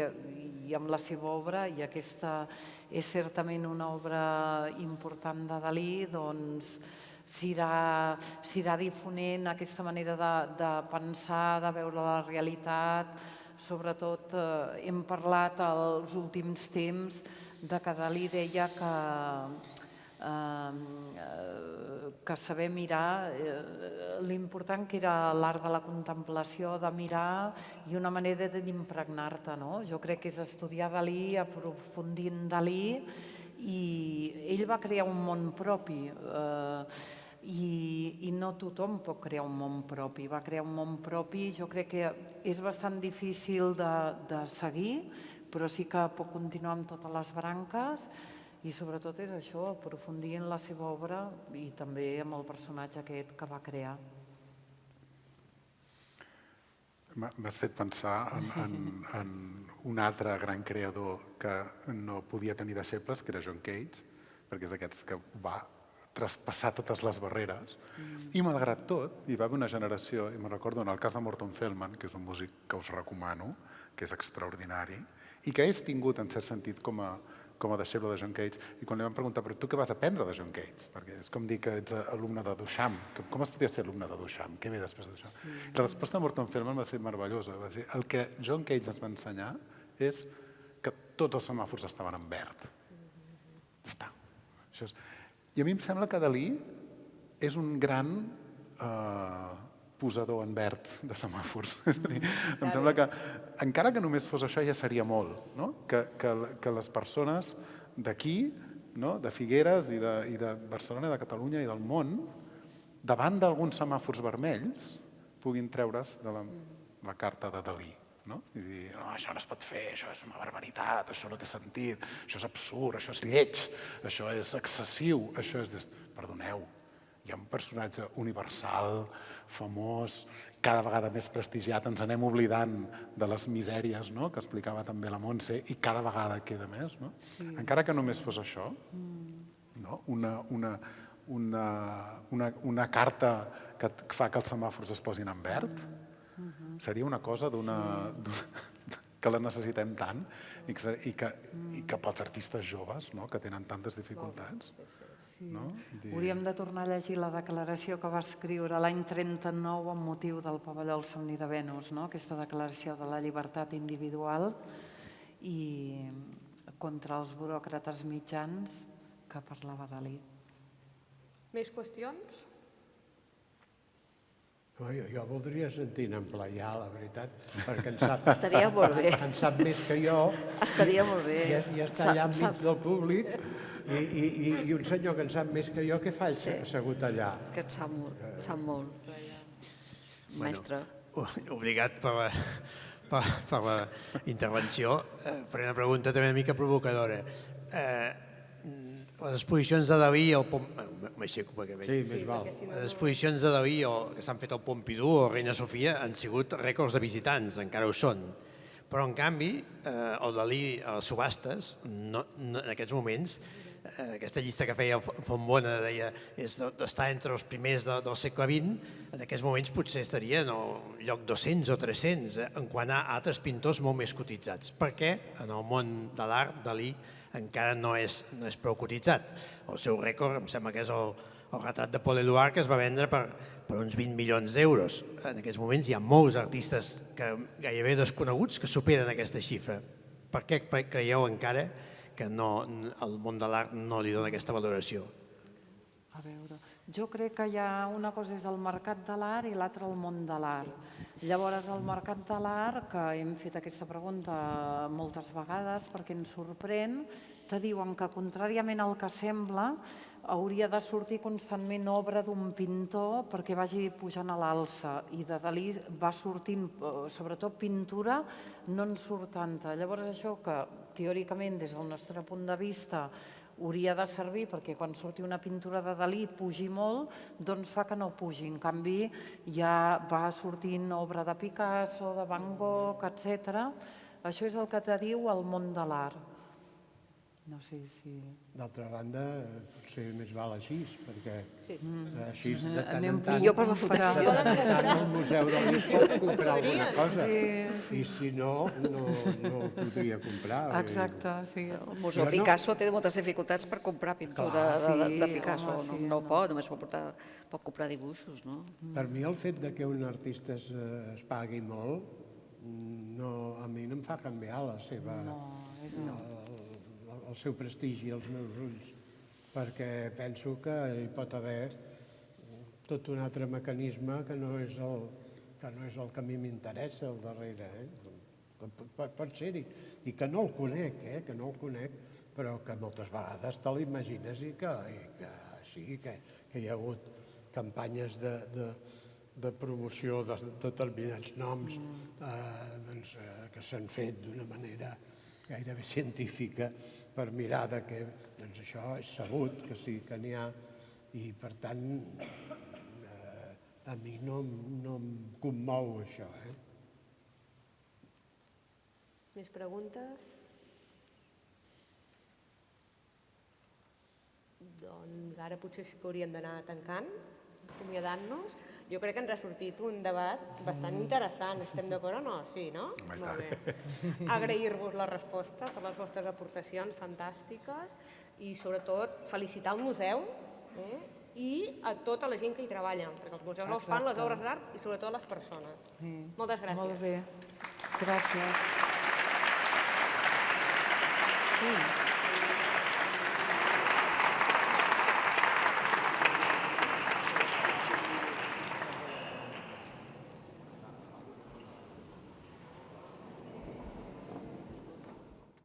Speaker 2: i amb la seva obra, i aquesta és certament una obra important de Dalí, doncs s'irà difonent aquesta manera de pensar, de veure la realitat. Sobretot hem parlat els últims temps de que Dalí deia que saber mirar, l'important que era l'art de la contemplació, de mirar i una manera d'impregnar-te. Jo crec que és estudiar Dalí, aprofundir en Dalí, i ell va crear un món propi i no tothom pot crear un món propi. Va crear un món propi, jo crec que és bastant difícil de seguir, però sí que pot continuar amb totes les branques i sobretot és això, aprofundir en la seva obra i també amb el personatge aquest que va crear.
Speaker 5: M'has fet pensar en un altre gran creador que no podia tenir deixebles, que era John Cage, perquè és d'aquests que va traspassar totes les barreres. I malgrat tot, hi va haver una generació, i me'n recordo en el cas de Morton Feldman, que és un músic que us recomano, que és extraordinari, i que és tingut en cert sentit com a deixeble de John Cage, i quan li van preguntar, però tu què vas aprendre de John Cage? Perquè és com dir que ets alumne de Duchamp. Com es podia ser alumne de Duchamp? Què ve després de Duchamp? La resposta de Morton Feldman va ser meravellosa. Va dir, el que John Cage ens va ensenyar és que tots els semàfors estaven en verd. Ja està. I a mi em sembla que Dalí és un gran posador en verd de semàfors. És a dir, em sembla que, encara que només fos això, ja seria molt, no? Que les persones d'aquí, de Figueres i de Barcelona, de Catalunya i del món, davant d'alguns semàfors vermells, puguin treure's de la carta de Dalí. I dir, no, això no es pot fer, això és una barbaritat, això no té sentit, això és absurd, això és lleig, això és excessiu, això és... Perdoneu, hi ha un personatge universal, famós, cada vegada més prestigiat, ens anem oblidant de les misèries que explicava també la Montse, i cada vegada queda més. Encara que només fos això, una carta que fa que els semàfors es posin en verd, seria una cosa que la necessitem tant i que pels artistes joves que tenen tantes dificultats.
Speaker 2: Hauríem de tornar a llegir la declaració que va escriure l'any 39 amb motiu del pavelló al somni de Venus, aquesta declaració de la llibertat individual i contra els buròcrates mitjans que parlava Dalí.
Speaker 1: Més qüestions?
Speaker 3: Jo voldria sentir-ne en Playà, la veritat, perquè
Speaker 4: Estaria molt bé.
Speaker 3: en sap més que jo.
Speaker 4: Estaria molt bé.
Speaker 3: I està allà enmig del públic i un senyor que en sap més que jo, què fa assegut allà?
Speaker 4: Que et sap molt. Mestre.
Speaker 7: Obligat per la intervenció, faré una pregunta també una mica provocadora. Les exposicions de Dalí m'aixeco perquè veig.
Speaker 3: Sí, més val.
Speaker 7: Les exposicions de Dalí que s'han fet al Pompidou o Reina Sofia han sigut rècords de visitants, encara ho són. Però, en canvi, el Dalí a les subhastes, en aquests moments, aquesta llista que feia Fontbona deia està entre els primers del segle XX, en aquests moments potser estaria en el lloc 200 o 300, en quant a altres pintors molt més cotitzats. Per què en el món de l'art Dalí encara no és prou cotitzat? El seu rècord em sembla que és el retrat de Paul Éluard, que es va vendre per uns 20 milions d'euros. En aquests moments hi ha molts artistes gairebé desconeguts que superen aquesta xifra. Per què creieu encara que el món de l'art no li dona aquesta valoració?
Speaker 2: A veure, jo crec que hi ha una cosa és el mercat de l'art i l'altra el món de l'art. Llavors, el mercat de l'art, que hem fet aquesta pregunta moltes vegades perquè ens sorprèn, te diuen que, contràriament al que sembla, hauria de sortir constantment obra d'un pintor perquè vagi pujant a l'alça. I de Dalí va sortint, sobretot pintura, no en surt tanta. Llavors, això que teòricament, des del nostre punt de vista, hauria de servir perquè quan surti una pintura de Dalí pugi molt, doncs fa que no pugi. En canvi, ja va sortint obra de Picasso, de Van Gogh, etc. Això és el que te diu el món de l'art. No sé si...
Speaker 3: D'altra banda, potser més val així, perquè així de tant
Speaker 2: Anem
Speaker 3: en tant...
Speaker 4: millor per la protecció.
Speaker 3: Al Museu del Lis pot comprar alguna cosa. I si no, no podria comprar.
Speaker 2: Exacte, sí.
Speaker 4: El Museu Picasso té moltes dificultats per comprar pintura de Picasso.
Speaker 2: home, sí,
Speaker 4: No pot, només pot comprar dibuixos, no?
Speaker 3: Per mi el fet de que un artista es pagui molt, a mi no em fa canviar la seva... el seu prestigi als meus ulls, perquè penso que hi pot haver tot un altre mecanisme que no és el que a mi m'interessa al darrere. Pot ser-hi, i que no el conec, però que moltes vegades te l'imagines i que sí, que hi ha hagut campanyes de promoció de determinats noms que s'han fet d'una manera gairebé científica per mirar que això és sabut, que sí que n'hi ha, i per tant a mi no em commou això.
Speaker 1: Més preguntes? Doncs ara potser sí que hauríem d'anar tancant, acomiadant-nos. Jo crec que ens ha sortit un debat bastant interessant. Estem d'acord o no? Sí, no? Molt bé. Agrair-vos la resposta per les vostres aportacions fantàstiques i, sobretot, felicitar el museu i a tota la gent que hi treballa, perquè els museus els fan les obres d'art i, sobretot, les persones. Moltes gràcies.
Speaker 2: Molt bé. Gràcies. Sí.